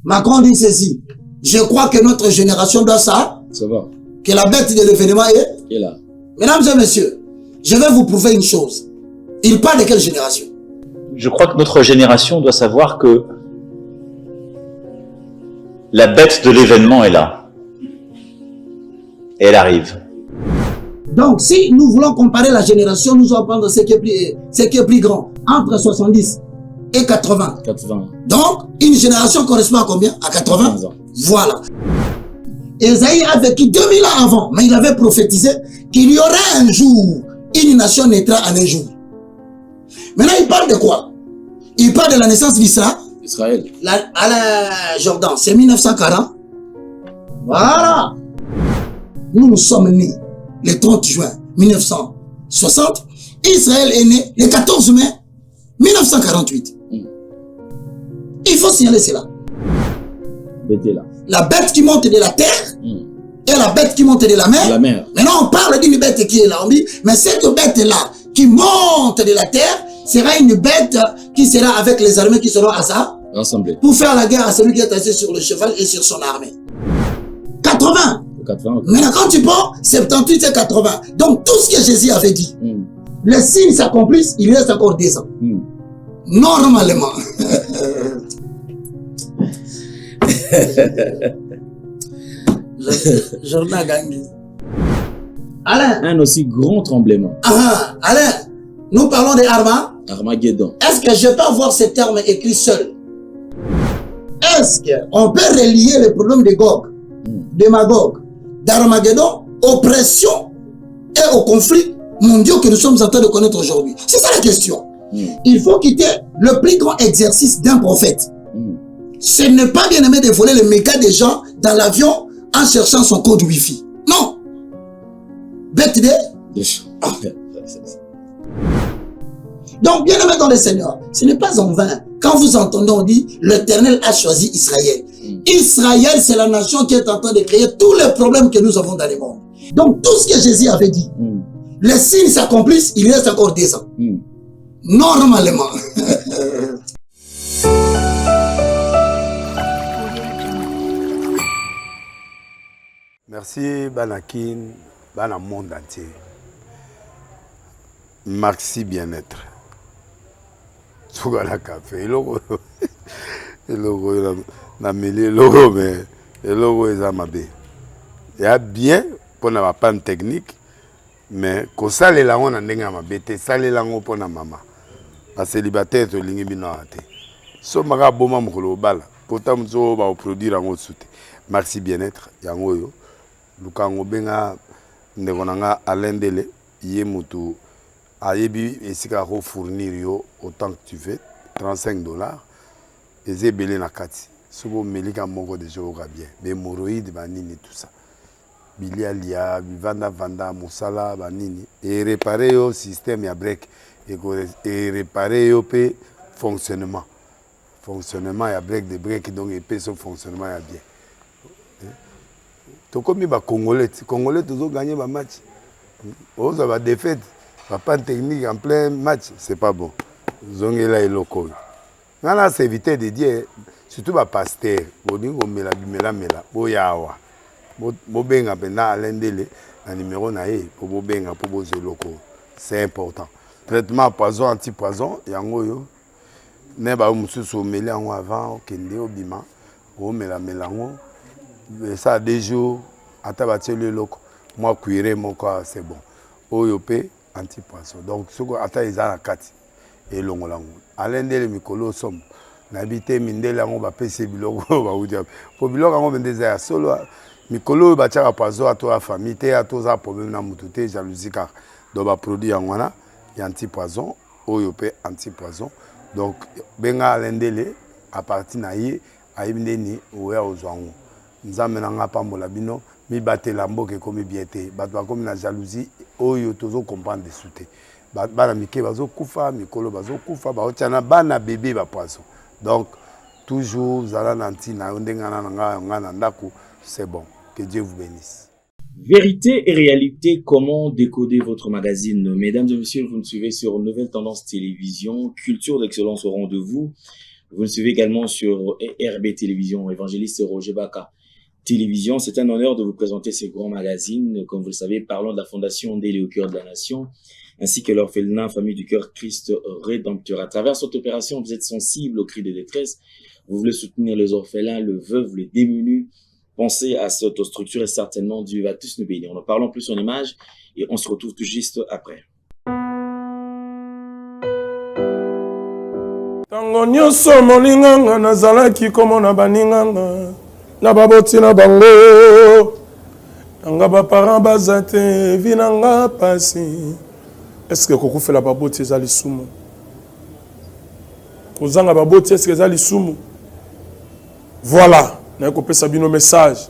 Macron dit ceci. Je crois que notre génération doit ça. Ça va. Que la bête de l'événement est là. Mesdames et messieurs, je vais vous prouver une chose. Il parle de quelle génération? Je crois que notre génération doit savoir que la bête de l'événement est là. Et elle arrive. Donc, si nous voulons comparer la génération, nous allons prendre ce qui est plus grand. Entre 70 et 80. 80. Donc, une génération correspond à combien? À 80 ans. Voilà. Esaïe a vécu 2000 ans avant, mais il avait prophétisé qu'il y aurait un jour, une nation naîtra en un jour. Maintenant, il parle de quoi? Il parle de la naissance d'Israël. Israël. À la Jordan, c'est 1940. Voilà. Nous sommes nés le 30 juin 1960. Israël est né le 14 mai 1948. Il faut signaler cela. Là. La bête qui monte de la terre et la bête qui monte de la mer. Maintenant, on parle d'une bête qui est là. Mais cette bête-là qui monte de la terre sera une bête qui sera avec les armées qui seront à ça. Rassemblés. Pour faire la guerre à celui qui est assis sur le cheval et sur son armée. 80. 80. Maintenant, quand tu prends 78 et 80, donc tout ce que Jésus avait dit, les signes s'accomplissent, il reste encore 10 ans. Normalement. Journal Gangui. Alain. Un aussi grand tremblement. Alain, nous parlons des Armageddon. Est-ce que je peux avoir ce terme écrit seul? Est-ce qu'on peut relier le problème de Gog, de Magog, d'Armageddon, aux pressions et aux conflits mondiaux que nous sommes en train de connaître aujourd'hui? C'est ça la question. Il faut quitter le plus grand exercice d'un prophète. Ce n'est pas bien aimé de voler les mégas des gens dans l'avion en cherchant son code Wi-Fi. Non. Bête de... Donc, bien aimé dans le Seigneur, ce n'est pas en vain. Quand vous entendez, on dit, l'Éternel a choisi Israël. Israël, c'est la nation qui est en train de créer tous les problèmes que nous avons dans le monde. Donc, tout ce que Jésus avait dit, les signes s'accomplissent, il reste encore 10 ans. Normalement. Merci Banakin, Bana monde entier. Maxi bien-être. Sougala café, logo na mêlé logo mais logo ezamabe. Il y a bien pour na panne technique mais ko sale la on ndenga mabete sale la ngo pona mama. Ba célibataire to lingi bino ate. So maga boma mukolo bala. Pourtant mzo ba produire ngo soute. Maxi bien-être yango yo. Lukango benga ndekonanga alendele ye mutu ayebi esika ko fournir yo autant que tu veux $35 eze belé na kati sobo melika moko de jour bien be hémorroïdes banini tout ça bilialia vanda musala banini et réparer yo système ya break et réparer yo pe fonctionnement ya break de break donc et pe son fonctionnement ya bien. To comme ba congolais toujours gagner ba match. On va défaite, pas technique en plein match, c'est pas bon. Zongela et loco. Nana c'est éviter de dire surtout ba pasteur, boningo mela boyawa. Bo benga pena alendele na numéro na e pour bo benga pour bo loco. C'est important. Traitement poison anti-poison yango yo. Ne ba mususu meli yango avant kende obima, o mela ngo. Ça a des jours, à tabater le loco, moi cuiré mon corps, c'est bon. Oyopé, anti-poisson. Donc, ce qu'on attend, ils ont la carte. Et l'on l'a. Alain de Mikolo somme. N'habité Mindela, on va payer Bilogo, on va vous dire. Pour Bilogo, on va dire solo. Mikolo, va tirer à poisson à toi, famille, à toi, problème dans moutoute, jalousie, car. Donc, va produire en wana, il y a anti-poison, oyopé, anti-poison. Donc, benga Alain Dele, à partir naïe, à Ibneni, ou à Ozouango. Nous avons pambola bino mi batela mboke komi biete batwa komi na jalousie oyo tozo comprendre de souté bana mike bazo kufa mikolo bazo kufa ba otiana bana bébé ba poisson donc toujours zala nanti na ndengana ngana ndako c'est bon que Dieu vous bénisse. Vérité et réalité, comment décoder votre magazine? Mesdames et messieurs, vous me suivez sur Nouvelle Tendance Télévision, culture d'excellence au rendez-vous. Vous le suivez également sur RB Télévision, évangéliste Roger Baka Télévision. C'est un honneur de vous présenter ces grands magazines. Comme vous le savez, parlons de la Fondation Ndélé au cœur de la nation, ainsi que l'orphelinat Famille du Cœur Christ Rédempteur. À travers cette opération, vous êtes sensible aux cris de détresse. Vous voulez soutenir les orphelins, les veuves, les démunis. Pensez à cette structure et certainement Dieu va tous nous bénir. En parlons plus en images et on se retrouve tout juste après. Tango nyonso molinganga nazalaki komona baninganga na baboti na bango nanga baparent baza te vi nanga pasi. Est-ce que kokufela baboti eza lisumu? Kozanga baboti est-ce que eza lisumu? Voilà, na kopesa bino message.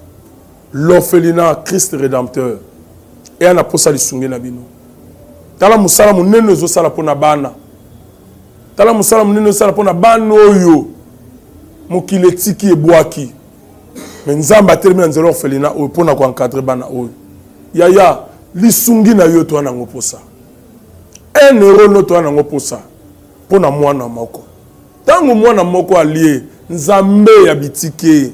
L'orphelinat Christ Rédempteur et ana posa lisungi na bino. Tala musala munene ezosala pona bana. Tala musala munene sala pona bana oyo mokili etiki ebwaki. Mais nzamba termine nzelo orphelinat oyo pona ko encadrer bana oyo. Yaya lisungi na yo to na ngoposa. 1 euro no to na ngoposa pona mwana moko. Tango mwana moko alie nzambe ya bitike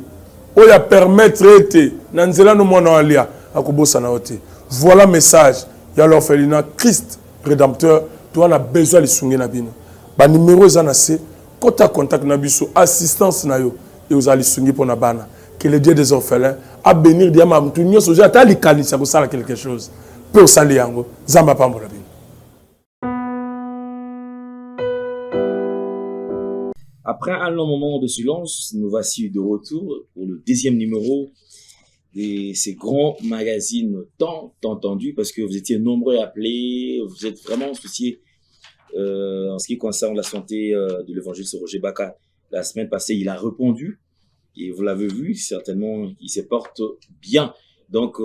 oya permettre ete na nzela no mwana alia akobosa na ote. Voilà message ya l'orphelinat Christ Rédempteur to a besoin lisungi na bino. Ba numéro za na se kota contact na biso assistance na yo et aux alisungi pour na bana que le Dieu des orphelins a bénir dia ma mtu nyoso ja ta likanisa ko sala quelque chose peut sali yango zamba pambola bino. Après un long moment de silence, nous voici de retour pour le 2e numéro de ces grands magazines tant entendus parce que vous étiez nombreux à appeler, vous êtes vraiment souciés en ce qui concerne la santé de l'évangéliste Roger Baka. La semaine passée, il a répondu et vous l'avez vu, certainement, il se porte bien. Donc,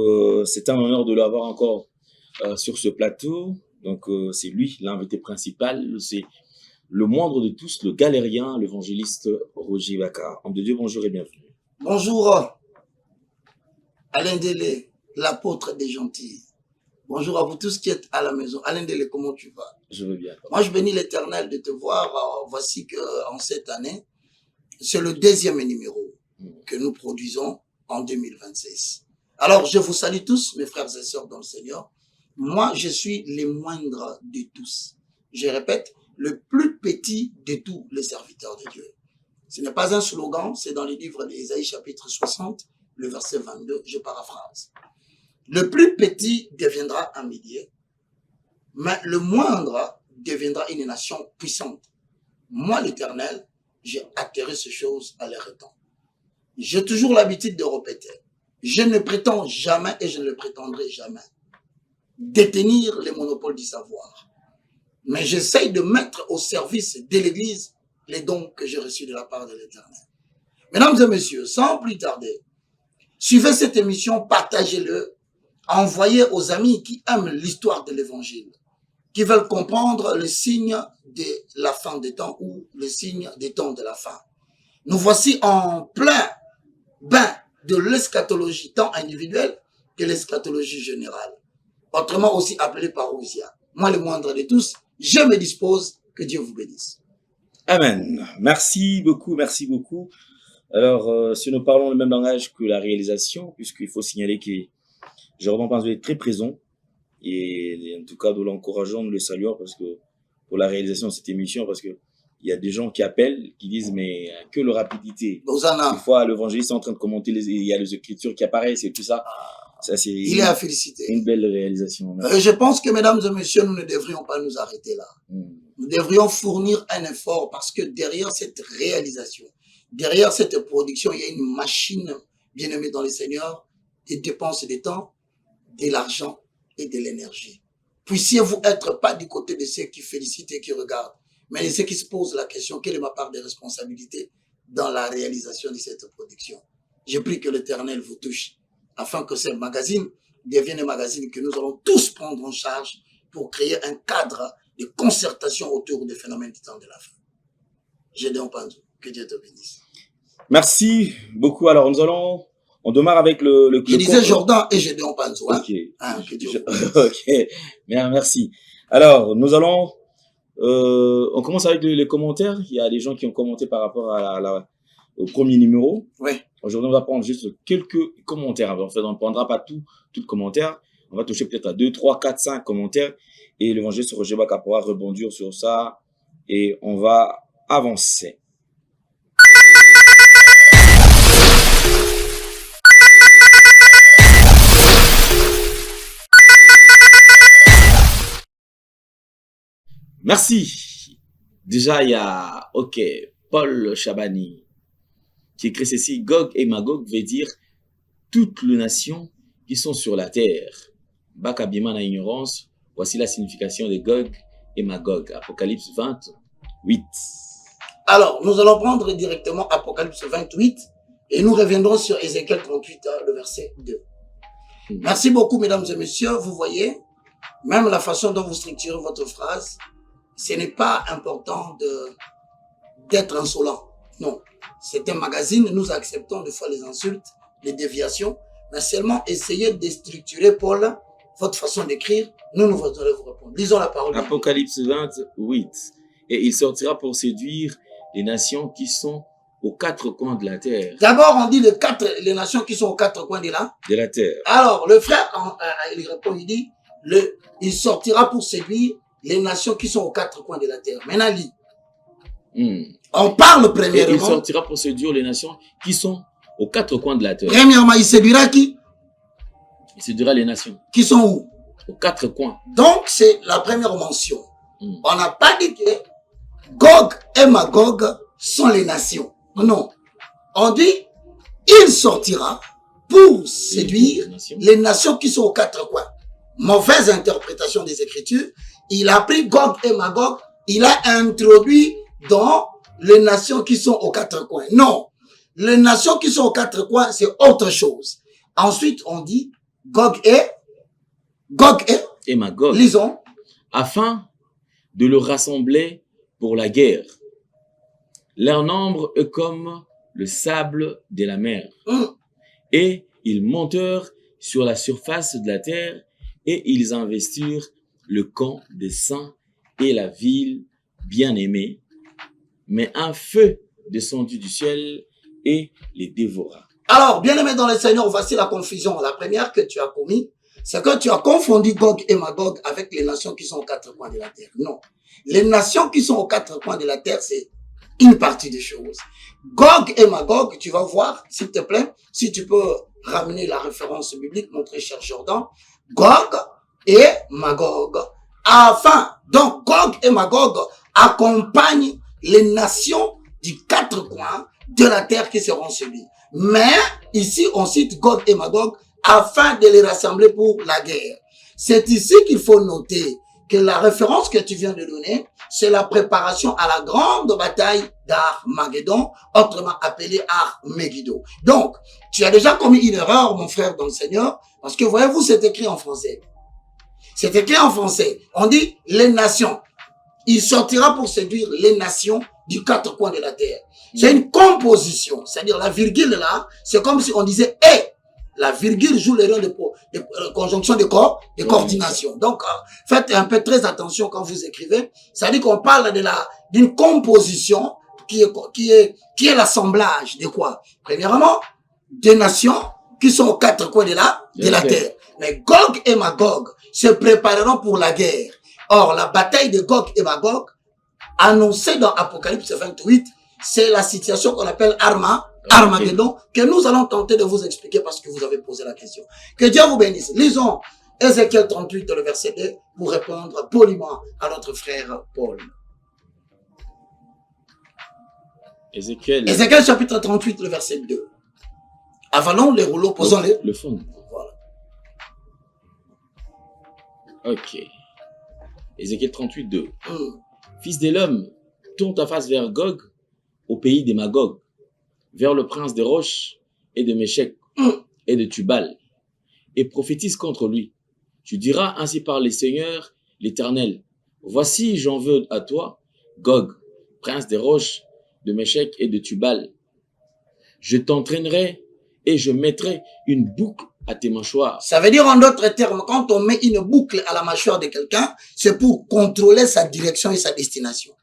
c'est un honneur de l'avoir encore sur ce plateau. Donc, c'est lui, l'invité principal. C'est le moindre de tous, le galérien, l'évangéliste Roger Baka. Homme de Dieu, bonjour et bienvenue. Bonjour, Alain Délé, l'apôtre des gentils. Bonjour à vous tous qui êtes à la maison. Alain Délé, comment tu vas? Je veux bien. Moi, je bénis l'Éternel de te voir. Voici qu'en cette année, c'est le 2e numéro que nous produisons en 2026. Alors, je vous salue tous, mes frères et sœurs dans le Seigneur. Moi, je suis le moindre de tous. Je répète, le plus petit de tous les serviteurs de Dieu. Ce n'est pas un slogan, c'est dans le livre d'Ésaïe chapitre 60, le verset 22, je paraphrase. Le plus petit deviendra un millier, mais le moindre deviendra une nation puissante. Moi, l'Éternel, j'ai atterri ces choses à leur temps. J'ai toujours l'habitude de répéter. Je ne prétends jamais et je ne le prétendrai jamais détenir les monopoles du savoir. Mais j'essaye de mettre au service de l'Église les dons que j'ai reçus de la part de l'Éternel. Mesdames et messieurs, sans plus tarder, suivez cette émission, partagez-le, envoyez aux amis qui aiment l'histoire de l'Évangile, qui veulent comprendre le signe de la fin des temps ou le signe des temps de la fin. Nous voici en plein bain de l'eschatologie, tant individuelle que l'eschatologie générale, autrement aussi appelée parousia. Moi, le moindre de tous, je me dispose, que Dieu vous bénisse. Amen. Merci beaucoup, merci beaucoup. Alors, si nous parlons le même langage que la réalisation, puisqu'il faut signaler que Jérôme Panzou est très présent, et en tout cas, nous l'encourageons, nous le saluons, parce que pour la réalisation de cette émission, parce que il y a des gens qui appellent, qui disent, mais que le rapidité. Hosanna. Une fois, l'évangéliste est en train de commenter, il y a les écritures qui apparaissent et tout ça. Ça, c'est il est à féliciter. Une belle réalisation. Je pense que, mesdames et messieurs, nous ne devrions pas nous arrêter là. Nous devrions fournir un effort parce que derrière cette réalisation, derrière cette production, il y a une machine bien aimée dans le Seigneur, des dépenses de temps, de l'argent et de l'énergie. Puissiez-vous être pas du côté de ceux qui félicitent et qui regardent, mais de ceux qui se posent la question, quelle est ma part de responsabilité dans la réalisation de cette production? Je prie que l'Éternel vous touche, afin que ces magazines deviennent des magazines que nous allons tous prendre en charge pour créer un cadre de concertation autour des phénomènes du temps de la fin. Gédéon Panzou, que Dieu te bénisse. Merci beaucoup. Alors, on démarre avec le Je disais Jordan et Gédéon Panzou. Hein? Ok. Hein, que Dieu Ok. Bien, merci. Alors, nous allons On commence avec les commentaires. Il y a des gens qui ont commenté par rapport au premier numéro. Oui. Aujourd'hui, on va prendre juste quelques commentaires. En fait, on ne prendra pas tout commentaire. On va toucher peut-être à 2, 3, 4, 5 commentaires. Et l'évangéliste Roger Baka pourra rebondir sur ça. Et on va avancer. Merci. Déjà, il y a, Paul Chabani qui écrit ceci. Gog et Magog veut dire toutes les nations qui sont sur la terre. Bakabima na ignorance. Voici la signification de Gog et Magog. Apocalypse 28. Alors, nous allons prendre directement Apocalypse 28 et nous reviendrons sur Ézéchiel 38, le verset 2. Merci beaucoup, mesdames et messieurs. Vous voyez, même la façon dont vous structurez votre phrase, ce n'est pas important d'être insolent. Non, c'est un magazine, nous acceptons des fois les insultes, les déviations, mais seulement essayez de structurer, Paul, votre façon d'écrire, nous allons vous répondre. Lisons la parole. Apocalypse 28. Et il sortira pour séduire les nations qui sont aux quatre coins de la terre. D'abord, on dit les nations qui sont aux quatre coins de la terre. Alors, le frère, il répond, il dit, il sortira pour séduire les nations qui sont aux quatre coins de la terre. Maintenant, lis. On parle premièrement. Et il sortira pour séduire les nations qui sont aux quatre coins de la terre. Premièrement, il séduira qui? Il séduira les nations. Qui sont où? Aux quatre coins. Donc, c'est la première mention. On n'a pas dit que Gog et Magog sont les nations. Non. On dit, il sortira pour séduire les nations qui sont aux quatre coins. Mauvaise interprétation des Écritures. Il a pris Gog et Magog, il a introduit dans les nations qui sont aux quatre coins. Non. Les nations qui sont aux quatre coins, c'est autre chose. Ensuite, on dit Gog et Magog. Lisons. Afin de le rassembler pour la guerre. Leur nombre est comme le sable de la mer. Et ils montèrent sur la surface de la terre et ils investirent le camp des saints et la ville bien-aimée. Mais un feu descendu du ciel et les dévora. Alors, bien-aimés dans le Seigneur, voici la confusion. La première que tu as commis, c'est que tu as confondu Gog et Magog avec les nations qui sont aux quatre coins de la terre. Non. Les nations qui sont aux quatre coins de la terre, c'est une partie des choses. Gog et Magog, tu vas voir, s'il te plaît, si tu peux ramener la référence biblique, mon très cher Jordan. Gog et Magog. Donc, Gog et Magog accompagnent les nations du quatre coins de la terre qui seront subies. Mais, ici, on cite Gog et Magog afin de les rassembler pour la guerre. C'est ici qu'il faut noter que la référence que tu viens de donner, c'est la préparation à la grande bataille d'Armageddon, autrement appelée Armegiddo. Donc, tu as déjà commis une erreur, mon frère dans le Seigneur, parce que voyez-vous, c'est écrit en français. C'est écrit en français. On dit les nations. Il sortira pour séduire les nations du quatre coins de la terre. C'est une composition. C'est-à-dire la virgule là, c'est comme si on disait « et ». La virgule joue le rôle de conjonction de coordination. Donc, faites un peu très attention quand vous écrivez. Ça dit qu'on parle d'une composition qui est l'assemblage de quoi? Premièrement, des nations qui sont aux quatre coins de la terre. Mais Gog et Magog se prépareront pour la guerre. Or, la bataille de Gog et Magog, annoncée dans Apocalypse 28, c'est la situation qu'on appelle Armageddon, que nous allons tenter de vous expliquer parce que vous avez posé la question. Que Dieu vous bénisse. Lisons Ézéchiel 38, le verset 2, pour répondre poliment à notre frère Paul. Ézéchiel chapitre 38, le verset 2. Avalons les rouleaux, posons-les. Le fond. Voilà. Ok. Ézéchiel 38, 2. Fils de l'homme, tourne ta face vers Gog, au pays des Magog, vers le prince des roches et de Méchec et de Tubal, et prophétise contre lui. Tu diras ainsi par les seigneurs, l'Éternel, voici j'en veux à toi, Gog, prince des roches, de Méchec et de Tubal. Je t'entraînerai et je mettrai une boucle à tes mâchoires. Ça veut dire en d'autres termes, quand on met une boucle à la mâchoire de quelqu'un, c'est pour contrôler sa direction et sa destination.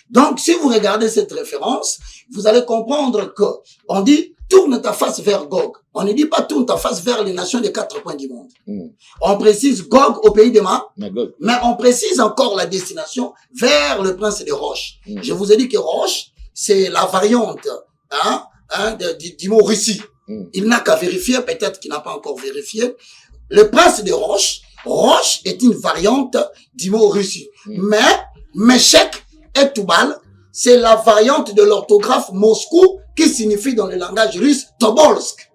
Donc, si vous regardez cette référence, vous allez comprendre que on dit tourne ta face vers Gog. On ne dit pas tourne ta face vers les nations des 4 coins du monde. On précise Gog au pays de Magog, mais on précise encore la destination vers le prince des roches. Je vous ai dit que roche, c'est la variante du mot Russie. Il n'a qu'à vérifier, peut-être qu'il n'a pas encore vérifié. Le prince de Roche, Roche est une variante du mot Russie. Mais Meshek et Tubal, c'est la variante de l'orthographe Moscou qui signifie dans le langage russe Tobolsk.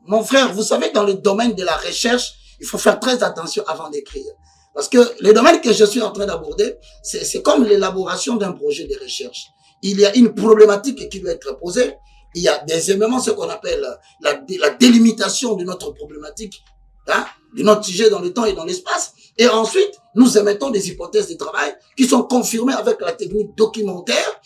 Mon frère, vous savez, dans le domaine de la recherche, il faut faire très attention avant d'écrire. Parce que le domaine que je suis en train d'aborder, c'est comme l'élaboration d'un projet de recherche. Il y a une problématique qui doit être posée. Il y a des éléments, ce qu'on appelle la délimitation de notre problématique, de notre sujet dans le temps et dans l'espace. Et ensuite, nous émettons des hypothèses de travail qui sont confirmées avec la technique documentaire,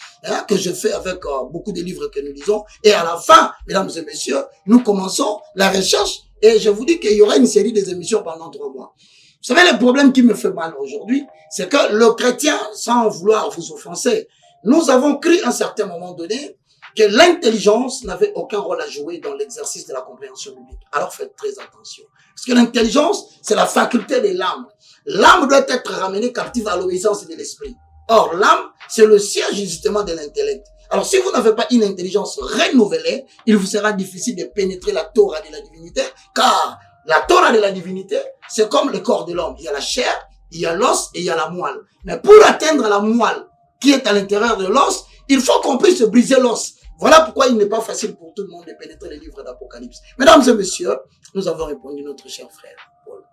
que je fais avec beaucoup de livres que nous lisons. Et à la fin, mesdames et messieurs, nous commençons la recherche et je vous dis qu'il y aura une série d'émissions pendant 3 mois. Vous savez, le problème qui me fait mal aujourd'hui, c'est que le chrétien, sans vouloir vous offenser, nous avons cru à un certain moment donné que l'intelligence n'avait aucun rôle à jouer dans l'exercice de la compréhension biblique. Alors faites très attention. Parce que l'intelligence, c'est la faculté de l'âme. L'âme doit être ramenée captive à l'obéissance de l'esprit. Or, l'âme, c'est le siège justement de l'intellect. Alors, si vous n'avez pas une intelligence renouvelée, il vous sera difficile de pénétrer la Torah de la divinité, car la Torah de la divinité, c'est comme le corps de l'homme. Il y a la chair, il y a l'os et il y a la moelle. Mais pour atteindre la moelle qui est à l'intérieur de l'os, il faut qu'on puisse briser l'os. Voilà pourquoi il n'est pas facile pour tout le monde de pénétrer les livres d'Apocalypse. Mesdames et messieurs, nous avons répondu notre cher frère Paul.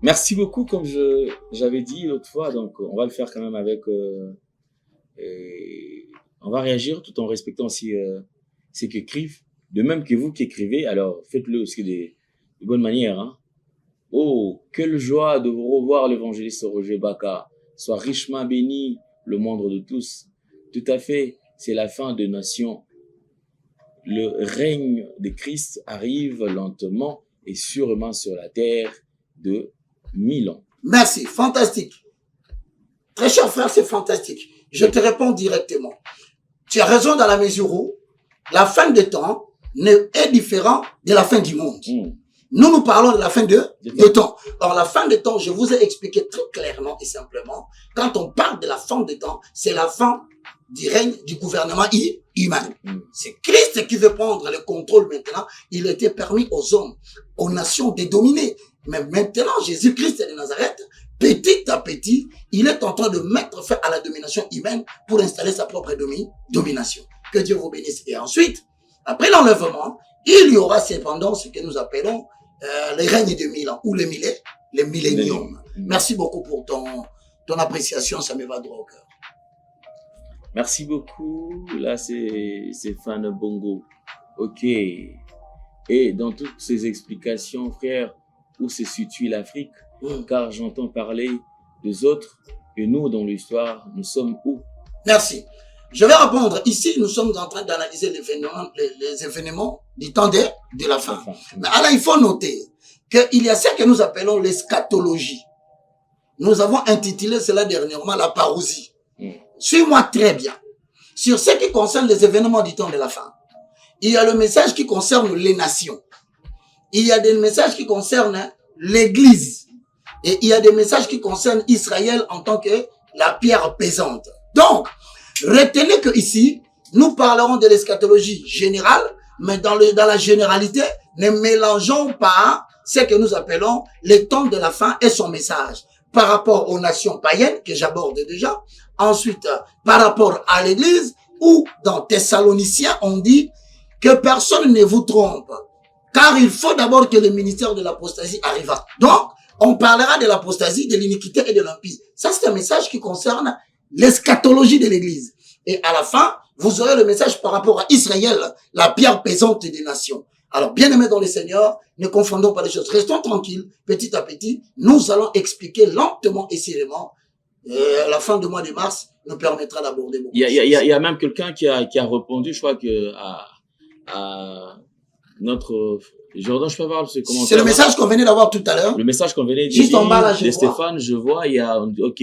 Merci beaucoup, comme j'avais dit l'autre fois. Donc, on va le faire quand même avec... on va réagir tout en respectant aussi ce qu'écrivent. De même que vous qui écrivez, alors faites-le aussi de bonne manière. Hein. Oh, quelle joie de vous revoir, l'évangéliste Roger Baka. Sois richement béni, le moindre de tous. Tout à fait, c'est la fin des nations. Le règne de Christ arrive lentement et sûrement sur la terre de 1000 ans. Merci, fantastique. Très cher frère, c'est fantastique. Je te réponds directement. Tu as raison dans la mesure où la fin des temps est différente de la fin du monde. Nous parlons de la fin de temps. Or, la fin des temps, je vous ai expliqué très clairement et simplement, quand on parle de la fin des temps, c'est la fin du règne du gouvernement humain. C'est Christ qui veut prendre le contrôle maintenant. Il était permis aux hommes, aux nations de dominer. Mais maintenant, Jésus-Christ de Nazareth, petit à petit, il est en train de mettre fin à la domination humaine pour installer sa propre domination. Que Dieu vous bénisse. Et ensuite, après l'enlèvement, il y aura cependant ce que nous appelons les règnes de 1000 ans ou les milléniums. Merci beaucoup pour ton appréciation, ça me va droit au cœur. Merci beaucoup. Là, c'est Fan Bongo. Ok. Et dans toutes ces explications, frère, où se situe l'Afrique? Car j'entends parler des autres et nous, dans l'histoire, nous sommes où? Merci. Je vais répondre. Ici, nous sommes en train d'analyser les événements du temps de la fin. Mais alors, il faut noter qu'il y a ce que nous appelons l'eschatologie. Nous avons intitulé cela dernièrement la parousie. Suis-moi très bien. Sur ce qui concerne les événements du temps de la fin, il y a le message qui concerne les nations. Il y a des messages qui concernent l'Église. Et il y a des messages qui concernent Israël en tant que la pierre pesante. Donc, retenez que ici, nous parlerons de l'eschatologie générale, mais dans la généralité, ne mélangeons pas ce que nous appelons les temps de la fin et son message par rapport aux nations païennes que j'aborde déjà. Ensuite, par rapport à l'Église, où dans Thessaloniciens, on dit que personne ne vous trompe, car il faut d'abord que le ministère de l'apostasie arrive. Donc, on parlera de l'apostasie, de l'iniquité et de l'impie. Ça, c'est un message qui concerne l'eschatologie de l'Église. Et à la fin, vous aurez le message par rapport à Israël, la pierre pesante des nations. Alors, bien-aimés dans le Seigneur, ne confondons pas les choses. Restons tranquilles, petit à petit. Nous allons expliquer lentement et sérieusement. À la fin du mois de mars, nous permettra d'aborder beaucoup de choses. Il y a même quelqu'un qui a répondu, je crois que à notre Jordan, je peux avoir ce commentaire. C'est le message qu'on venait d'avoir tout à l'heure. Le message qu'on venait de Juste dire en bas, là, je de vois. Stéphane, je vois, il y a, ok,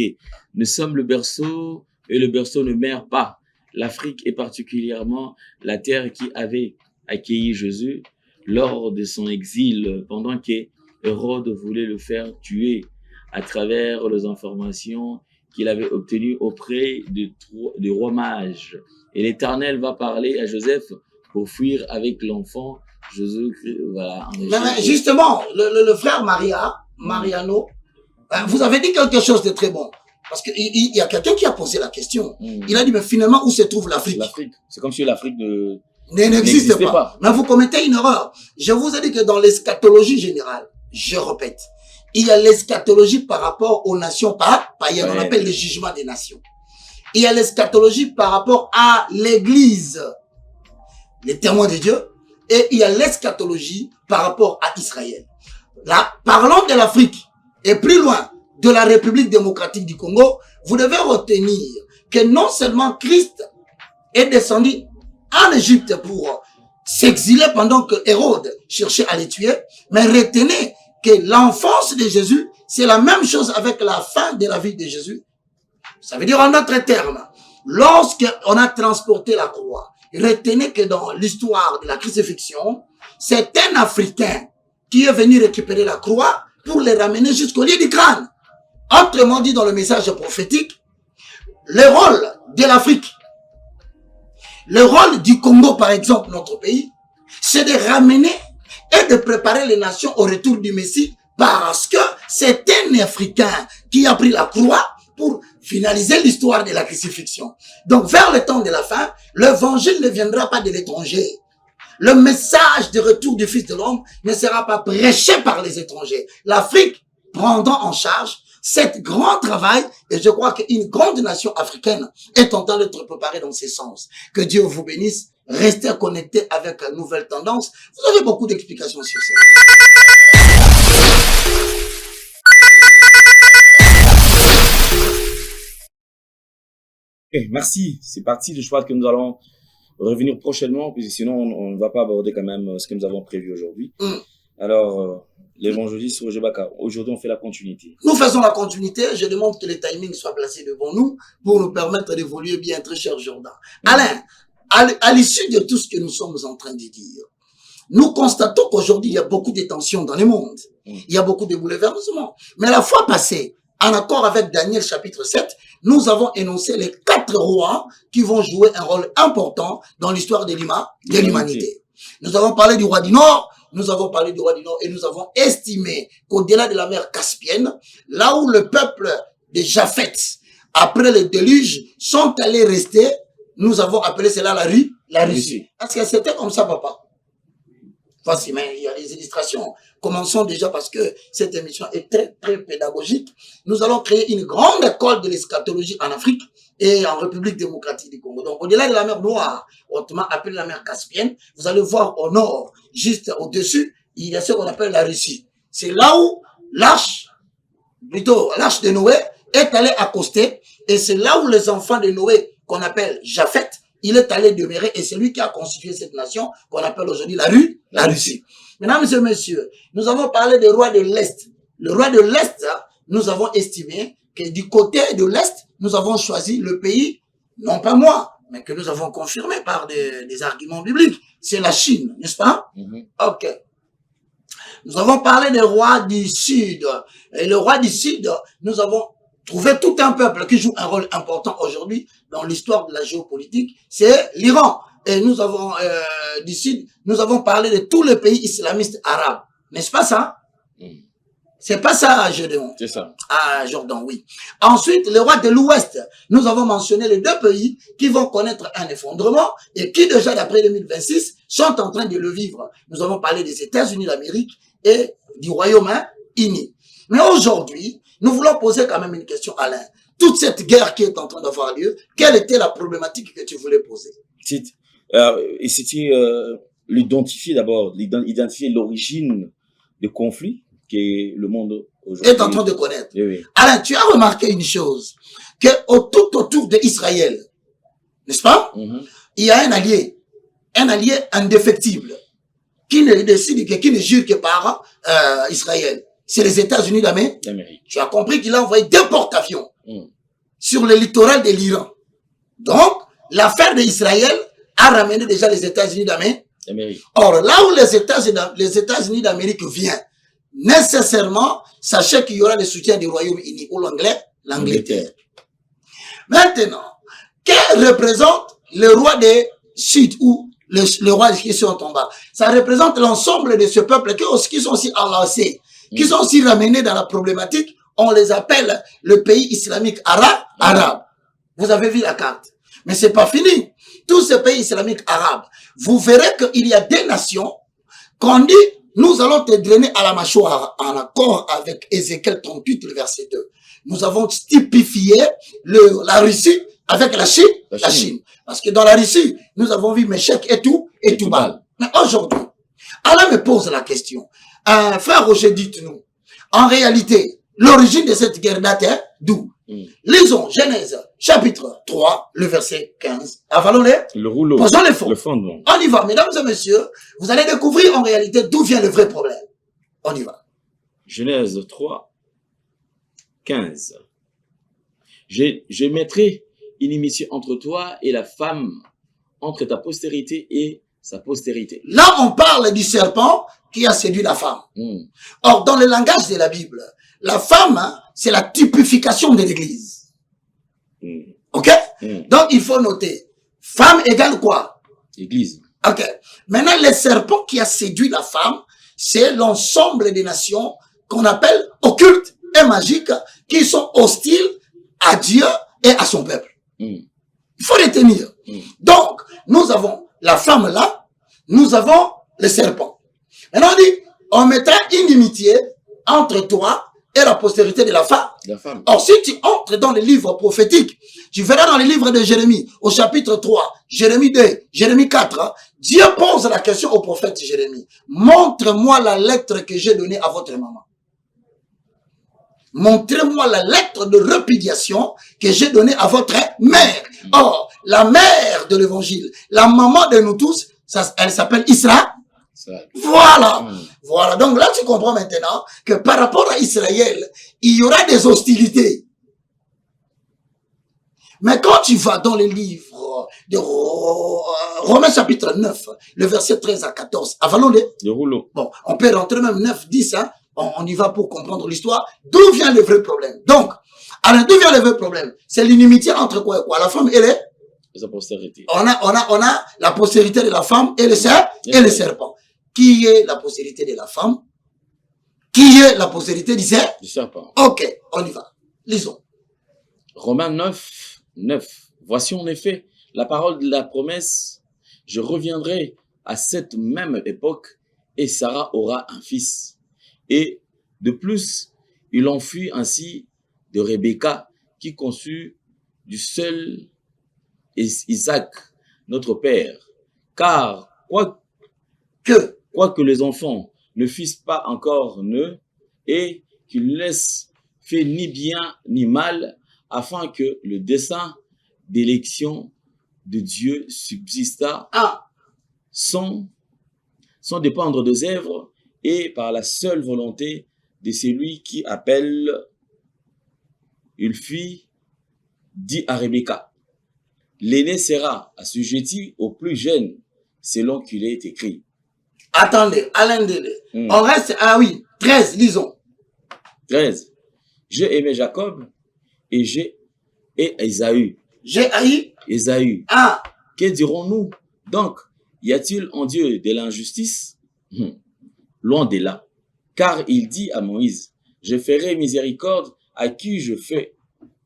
nous sommes le berceau et le berceau ne meurt pas. L'Afrique est particulièrement la terre qui avait accueilli Jésus lors de son exil, pendant que Hérode voulait le faire tuer à travers les informations qu'il avait obtenues auprès du roi mage. Et l'Éternel va parler à Joseph pour fuir avec l'enfant Jésus. Voilà. Mais justement, le frère Mariano, vous avez dit quelque chose de très bon. Parce qu'il y a quelqu'un qui a posé la question. Il a dit, mais finalement, où se trouve l'Afrique? L'Afrique. C'est comme si l'Afrique n'existe pas. Mais vous commettez une erreur. Je vous ai dit que dans l'eschatologie générale, je répète, il y a l'eschatologie par rapport aux nations païennes. On appelle le jugement des nations. Il y a l'eschatologie par rapport à l'Église, les témoins de Dieu. Et il y a l'eschatologie par rapport à Israël. Là, parlons de l'Afrique. Et plus loin, de la République démocratique du Congo, vous devez retenir que non seulement Christ est descendu en Égypte pour s'exiler pendant que Hérode cherchait à les tuer, mais retenez que l'enfance de Jésus, c'est la même chose avec la fin de la vie de Jésus. Ça veut dire en d'autres termes, lorsqu'on a transporté la croix, retenez que dans l'histoire de la crucifixion, c'est un Africain qui est venu récupérer la croix pour les ramener jusqu'au lit du crâne. Autrement dit, dans le message prophétique, le rôle de l'Afrique, le rôle du Congo, par exemple, notre pays, c'est de ramener et de préparer les nations au retour du Messie, parce que c'est un Africain qui a pris la croix pour finaliser l'histoire de la crucifixion. Donc, vers le temps de la fin, l'évangile ne viendra pas de l'étranger. Le message de retour du Fils de l'homme ne sera pas prêché par les étrangers. L'Afrique prendra en charge cet grand travail, et je crois qu'une grande nation africaine est en train d'être préparée dans ce sens. Que Dieu vous bénisse. Restez connectés avec la nouvelle tendance. Vous avez beaucoup d'explications sur ça. Merci. C'est parti. Je crois que nous allons revenir prochainement, puisque sinon on ne va pas aborder quand même ce que nous avons prévu aujourd'hui. Alors, l'évangéliste Roger Baka, aujourd'hui on fait la continuité. Nous faisons la continuité. Je demande que les timings soient placés devant nous pour nous permettre d'évoluer bien, très cher Jordan. Alain, à l'issue de tout ce que nous sommes en train de dire, nous constatons qu'aujourd'hui il y a beaucoup de tensions dans le monde. Il y a beaucoup de bouleversements. Mais la fois passée, en accord avec Daniel chapitre 7, nous avons énoncé les 4 rois qui vont jouer un rôle important dans l'histoire de l'humanité. Nous avons parlé du roi du Nord, et nous avons estimé qu'au-delà de la mer Caspienne, là où le peuple de Japheth, après le déluge, sont allés rester, nous avons appelé cela la Russie. Est-ce que c'était comme ça, papa? Facile, mais il y a des illustrations. Commençons déjà parce que cette émission est très, très pédagogique. Nous allons créer une grande école de l'eschatologie en Afrique et en République démocratique du Congo. Donc, au-delà de la mer Noire, autrement appelée la mer Caspienne, vous allez voir au nord, juste au-dessus, il y a ce qu'on appelle la Russie. C'est là où l'arche de Noé est allée accoster, et c'est là où les enfants de Noé, qu'on appelle Japheth, il est allé demeurer, et c'est lui qui a constitué cette nation qu'on appelle aujourd'hui la Russie. Mesdames et messieurs, nous avons parlé des rois de l'Est. Le roi de l'Est, nous avons estimé que du côté de l'Est, nous avons choisi le pays, non pas moi, mais que nous avons confirmé par des arguments bibliques. C'est la Chine, n'est-ce pas? Ok. Nous avons parlé des rois du Sud. Et le roi du Sud, nous avons trouvé tout un peuple qui joue un rôle important aujourd'hui dans l'histoire de la géopolitique. C'est l'Iran. Et nous avons, du Sud, nous avons parlé de tous les pays islamistes arabes. N'est-ce pas ça? C'est pas ça, Gédéon. C'est ça. Ah, Jordan, oui. Ensuite, les rois de l'Ouest, nous avons mentionné les 2 pays qui vont connaître un effondrement et qui déjà d'après 2026 sont en train de le vivre. Nous avons parlé des États-Unis d'Amérique et du Royaume-Uni. Mais aujourd'hui, nous voulons poser quand même une question, Alain. Toute cette guerre qui est en train d'avoir lieu, quelle était la problématique que tu voulais poser? Et c'était l'identifier d'abord, identifier l'origine des conflits que le monde aujourd'hui est en train de connaître. Oui. Alain, tu as remarqué une chose, que tout autour d'Israël, n'est-ce pas? Il y a un allié indéfectible, qui ne décide que, qui ne jure que par Israël. C'est les États-Unis d'Amérique. Tu as compris qu'il a envoyé 2 porte-avions sur le littoral de l'Iran. Donc, l'affaire d'Israël a ramené déjà les États-Unis d'Amérique. Or, là où les États-Unis d'Amérique viennent, nécessairement, sachez qu'il y aura le soutien du Royaume-Uni ou l'Angleterre. Maintenant, que représente le roi des Sud ou le roi qui sont en bas? Ça représente l'ensemble de ce peuple qui sont aussi enlacés, qui sont aussi ramenés dans la problématique. On les appelle le pays islamique arabe. Vous avez vu la carte. Mais c'est pas fini. Tous ces pays islamiques arabes, vous verrez qu'il y a des nations qu'on dit, nous allons te drainer à la mâchoire en accord avec Ézéchiel 38, le verset 2. Nous avons typifié la Russie avec la Chine. Parce que dans la Russie, nous avons vu Méchec et Toubal. Mais aujourd'hui, Allah me pose la question. Frère Roger, dites-nous, en réalité, l'origine de cette guerre date d'où? Lisons Genèse, chapitre 3, le verset 15. Avalons-les. Le rouleau. Posons les fonds. Le fondement. On y va, mesdames et messieurs. Vous allez découvrir en réalité d'où vient le vrai problème. On y va. Genèse 3, 15. Je mettrai inimitié entre toi et la femme, entre ta postérité et sa postérité. Là, on parle du serpent qui a séduit la femme. Or, dans le langage de la Bible, la femme, hein, c'est la typification de l'Église. Ok? Donc, il faut noter. Femme égale quoi? Église. Ok. Maintenant, le serpent qui a séduit la femme, c'est l'ensemble des nations qu'on appelle occultes et magiques qui sont hostiles à Dieu et à son peuple. Il faut retenir. Donc, nous avons la femme là, nous avons le serpent. Maintenant, on dit, on mettra inimitié entre toi et la postérité de la femme. Or, si tu entres dans les livres prophétiques, tu verras dans les livres de Jérémie, au chapitre 3, Jérémie 2, Jérémie 4, Dieu pose la question au prophète Jérémie. Montre-moi la lettre que j'ai donnée à votre maman. Montrez-moi la lettre de répudiation que j'ai donnée à votre mère. Or, la mère de l'évangile, la maman de nous tous, elle s'appelle Israël. Voilà. Voilà. Donc là, tu comprends maintenant que par rapport à Israël, il y aura des hostilités. Mais quand tu vas dans les livres de Romains chapitre 9, le verset 13 à 14, avalons-les. Le rouleau. Bon, on peut rentrer même 9, 10, hein. On y va pour comprendre l'histoire. D'où vient le vrai problème? Donc, alors, d'où vient le vrai problème? C'est l'inimitié entre quoi et quoi? La femme et sa postérité. On a la postérité de la femme et le serpent. Qui est la postérité de la femme? Qui est la postérité du serpent? Ok, on y va. Lisons. Romains 9, 9. Voici en effet la parole de la promesse. Je reviendrai à cette même époque et Sarah aura un fils. Et de plus, il en fut ainsi de Rebecca qui conçut du seul Isaac, notre père. Car quoique les enfants ne fissent pas encore nœud et qu'ils ne laissent fait ni bien ni mal, afin que le dessein d'élection de Dieu subsista sans dépendre des œuvres et par la seule volonté de celui qui appelle. Il fut dit à Rebecca, l'aîné sera assujetti au plus jeune, selon qu'il est écrit. Attendez, Alain Délé. On reste, 13, lisons. 13. J'ai aimé Jacob et Ésaü. J'ai haï Ésaü. Que dirons-nous donc? Y a-t-il en Dieu de l'injustice? Loin de là. Car il dit à Moïse, je ferai miséricorde à qui je fais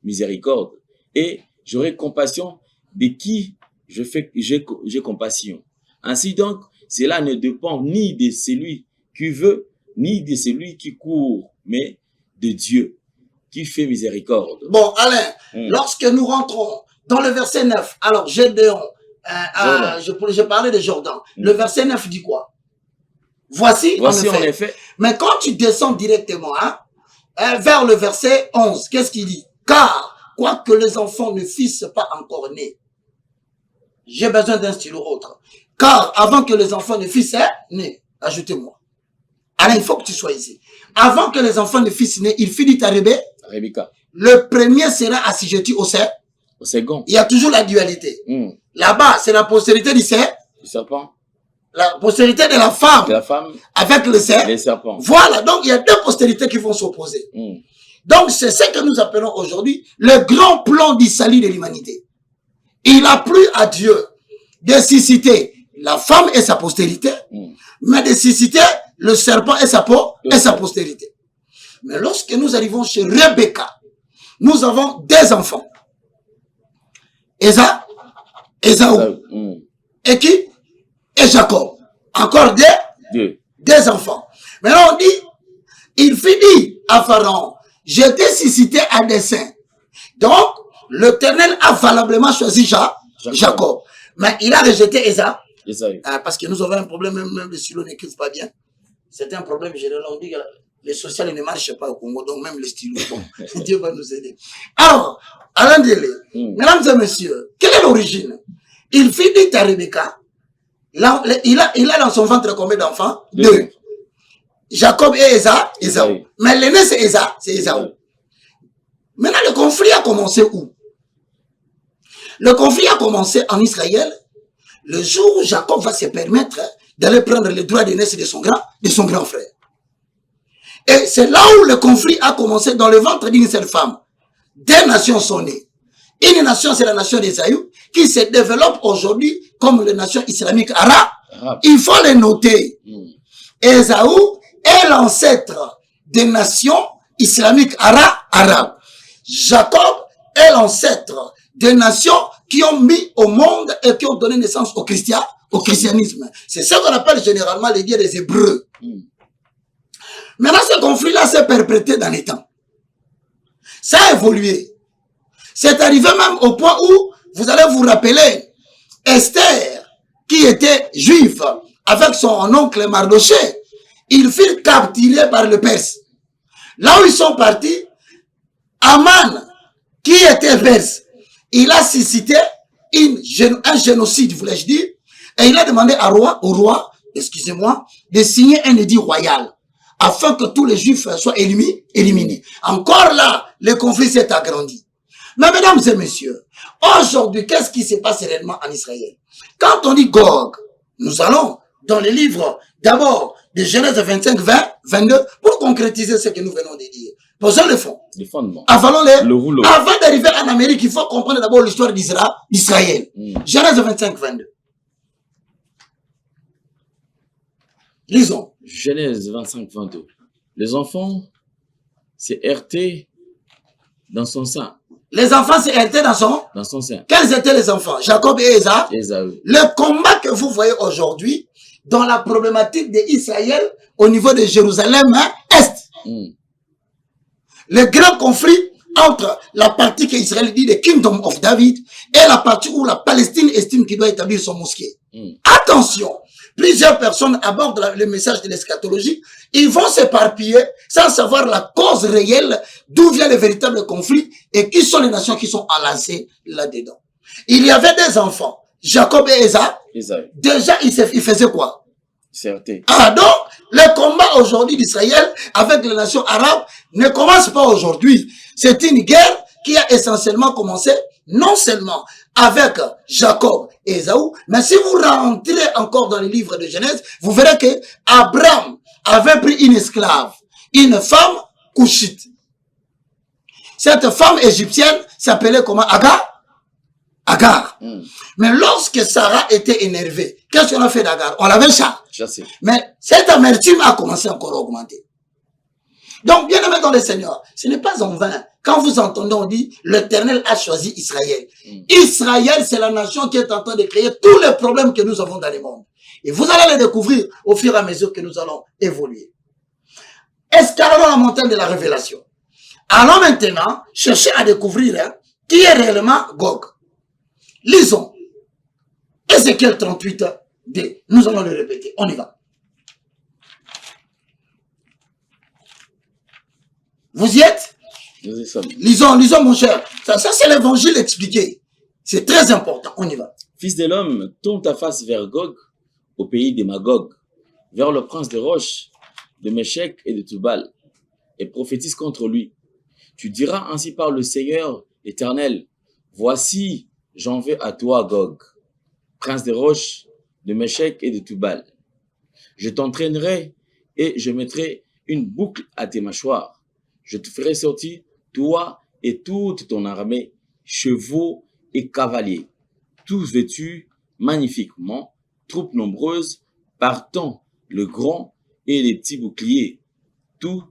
miséricorde, et j'aurai compassion de qui j'ai compassion. Ainsi donc, cela ne dépend ni de celui qui veut, ni de celui qui court, mais de Dieu qui fait miséricorde. Bon, Alain, lorsque nous rentrons dans le verset 9, alors Gédéon, je parlais de Jordan, le verset 9 dit quoi? Voici en effet. Mais quand tu descends directement vers le verset 11, qu'est-ce qu'il dit? Car, quoique les enfants ne fissent pas encore nés, j'ai besoin d'un stylo autre. Car, avant que les enfants ne fissent nés, ajoutez-moi. Alors, il faut que tu sois ici. Avant que les enfants de fils naissent, il finit à Rebecca. Le premier sera assujetti au second. Il y a toujours la dualité. Là-bas, c'est la postérité du serpent. La postérité de la femme avec le serpent. Voilà, donc il y a deux postérités qui vont s'opposer. Donc c'est ce que nous appelons aujourd'hui le grand plan du salut de l'humanité. Il a plu à Dieu de susciter la femme et sa postérité, mais de susciter le serpent et sa postérité. Mais lorsque nous arrivons chez Rebecca, nous avons des enfants. Ésaü. Et qui? Et Jacob. Encore des enfants. Maintenant on dit, il finit à Pharaon, je t'ai suscité à dessein. Donc, l'Éternel a valablement choisi Jacob. Mais il a rejeté Ésaü. Parce que nous avons un problème, même les stylos n'écrivent pas bien. C'est un problème général. On dit que les sociales ne marchent pas au Congo, donc même les stylos. Bon, Dieu va nous aider. Alors, Alain Délé, mesdames et messieurs, quelle est l'origine? Il finit à Rebecca. Il a dans son ventre combien d'enfants? Deux. Jacob et Ésaü. Mais l'aîné, c'est Ésaü. Maintenant, le conflit a commencé où? Le conflit a commencé en Israël le jour où Jacob va se permettre d'aller prendre le droit d'aînesse de son grand frère. Et c'est là où le conflit a commencé dans le ventre d'une seule femme. Deux nations sont nées. Une nation, c'est la nation d'Ésaü, qui se développe aujourd'hui comme la nation islamique arabe. Il faut le noter. Ésaü est l'ancêtre des nations islamiques arabes. Jacob est l'ancêtre des nations qui ont mis au monde et qui ont donné naissance au christianisme. C'est ce qu'on appelle généralement les dieux des Hébreux. Maintenant, ce conflit-là s'est perpétré dans les temps. Ça a évolué. C'est arrivé même au point où, vous allez vous rappeler, Esther, qui était juive, avec son oncle Mardoché, ils furent capturés par le Perse. Là où ils sont partis, Aman, qui était perse, il a suscité un génocide, voulais-je dire, et il a demandé au roi, excusez-moi, de signer un édit royal, afin que tous les juifs soient éliminés. Encore là, le conflit s'est agrandi. Mais mesdames et messieurs, aujourd'hui, qu'est-ce qui se passe réellement en Israël? Quand on dit Gog, nous allons dans les livres, d'abord, de Genèse 25, 22, pour concrétiser ce que nous venons de dire. Posons le fond. Les fondements. Avant d'arriver en Amérique, il faut comprendre d'abord l'histoire d'Israël. Genèse 25, 22. Lisons. Genèse 25, 22. Les enfants, c'est RT dans son sein. Les enfants, c'est RT dans son sein. Quels étaient les enfants? Jacob et Ésaü. Le combat que vous voyez aujourd'hui dans la problématique d'Israël au niveau de Jérusalem-Est. Le grand conflit entre la partie qu'Israël dit the Kingdom of David et la partie où la Palestine estime qu'il doit établir son mosquée. Attention, plusieurs personnes abordent le message de l'eschatologie, ils vont s'éparpiller sans savoir la cause réelle d'où vient le véritable conflit et qui sont les nations qui sont enlacées là-dedans. Il y avait des enfants, Jacob et Ésaü. Déjà, ils faisaient quoi? Donc, le combat aujourd'hui d'Israël avec les nations arabes ne commence pas aujourd'hui. C'est une guerre qui a essentiellement commencé non seulement avec Jacob et Ésaü, mais si vous rentrez encore dans les livres de Genèse, vous verrez que Abraham avait pris une esclave, une femme couchite. Cette femme égyptienne s'appelait comment? Agar. Mais lorsque Sarah était énervée, qu'est-ce qu'on a fait d'Agar? On l'avait chassée. Mais cette amertume a commencé encore à augmenter. Donc, bien aimé dans le Seigneur, ce n'est pas en vain. Quand vous entendez, on dit, l'Éternel a choisi Israël. Israël, c'est la nation qui est en train de créer tous les problèmes que nous avons dans le monde. Et vous allez les découvrir au fur et à mesure que nous allons évoluer. Escaladons la montagne de la révélation. Allons maintenant chercher à découvrir qui est réellement Gog. Lisons. Ézéchiel 38, D. Nous allons le répéter. On y va. Vous y êtes? Lisons mon cher. Ça c'est l'évangile expliqué. C'est très important. On y va. Fils de l'homme, tourne ta face vers Gog, au pays des Magog. vers le prince des roches, de Méchec et de Tubal, et prophétise contre lui. Tu diras ainsi par le Seigneur éternel, voici, j'en veux à toi, Gog, prince des roches, de Méchec et de Tubal. Je t'entraînerai et je mettrai une boucle à tes mâchoires. Je te ferai sortir, toi et toute ton armée, chevaux et cavaliers, tous vêtus magnifiquement, troupes nombreuses, partant le grand et les petits boucliers, tout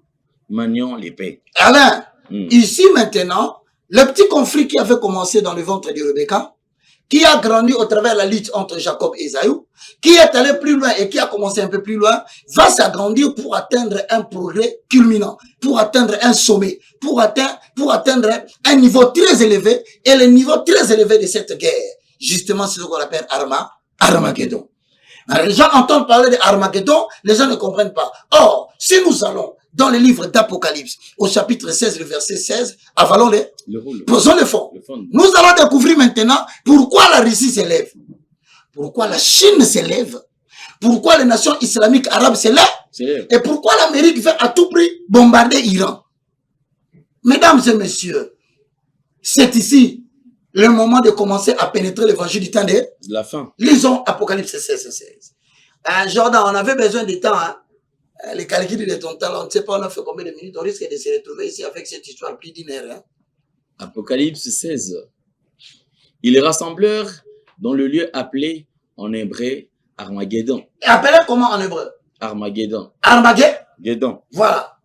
maniant l'épée. Alain, ici maintenant, le petit conflit qui avait commencé dans le ventre de Rebecca, qui a grandi au travers de la lutte entre Jacob et Ésaü, qui est allé plus loin et qui a commencé un peu plus loin, va s'agrandir pour atteindre un progrès culminant, pour atteindre un sommet, pour atteindre un niveau très élevé, et le niveau très élevé de cette guerre, justement, c'est ce qu'on appelle Armageddon. Alors, les gens entendent parler de Armageddon, les gens ne comprennent pas. Or, si nous allons dans le livre d'Apocalypse, au chapitre 16, le verset 16, avalons posons le fond. Nous allons découvrir maintenant pourquoi la Russie s'élève, pourquoi la Chine s'élève, pourquoi les nations islamiques arabes s'élèvent, et pourquoi l'Amérique veut à tout prix bombarder l'Iran. Mesdames et messieurs, c'est ici le moment de commencer à pénétrer l'évangile du temps de la fin. Lisons Apocalypse 16. Jordan, on avait besoin de temps, hein? Les calculs de ton temps, on ne sait pas on a fait combien de minutes, on risque de se retrouver ici avec cette histoire plus d'une heure. Hein? Apocalypse 16. Ils les rassemblèrent dans le lieu appelé en hébreu Armageddon. Et appelé comment en hébreu? Armageddon. Armageddon. Voilà.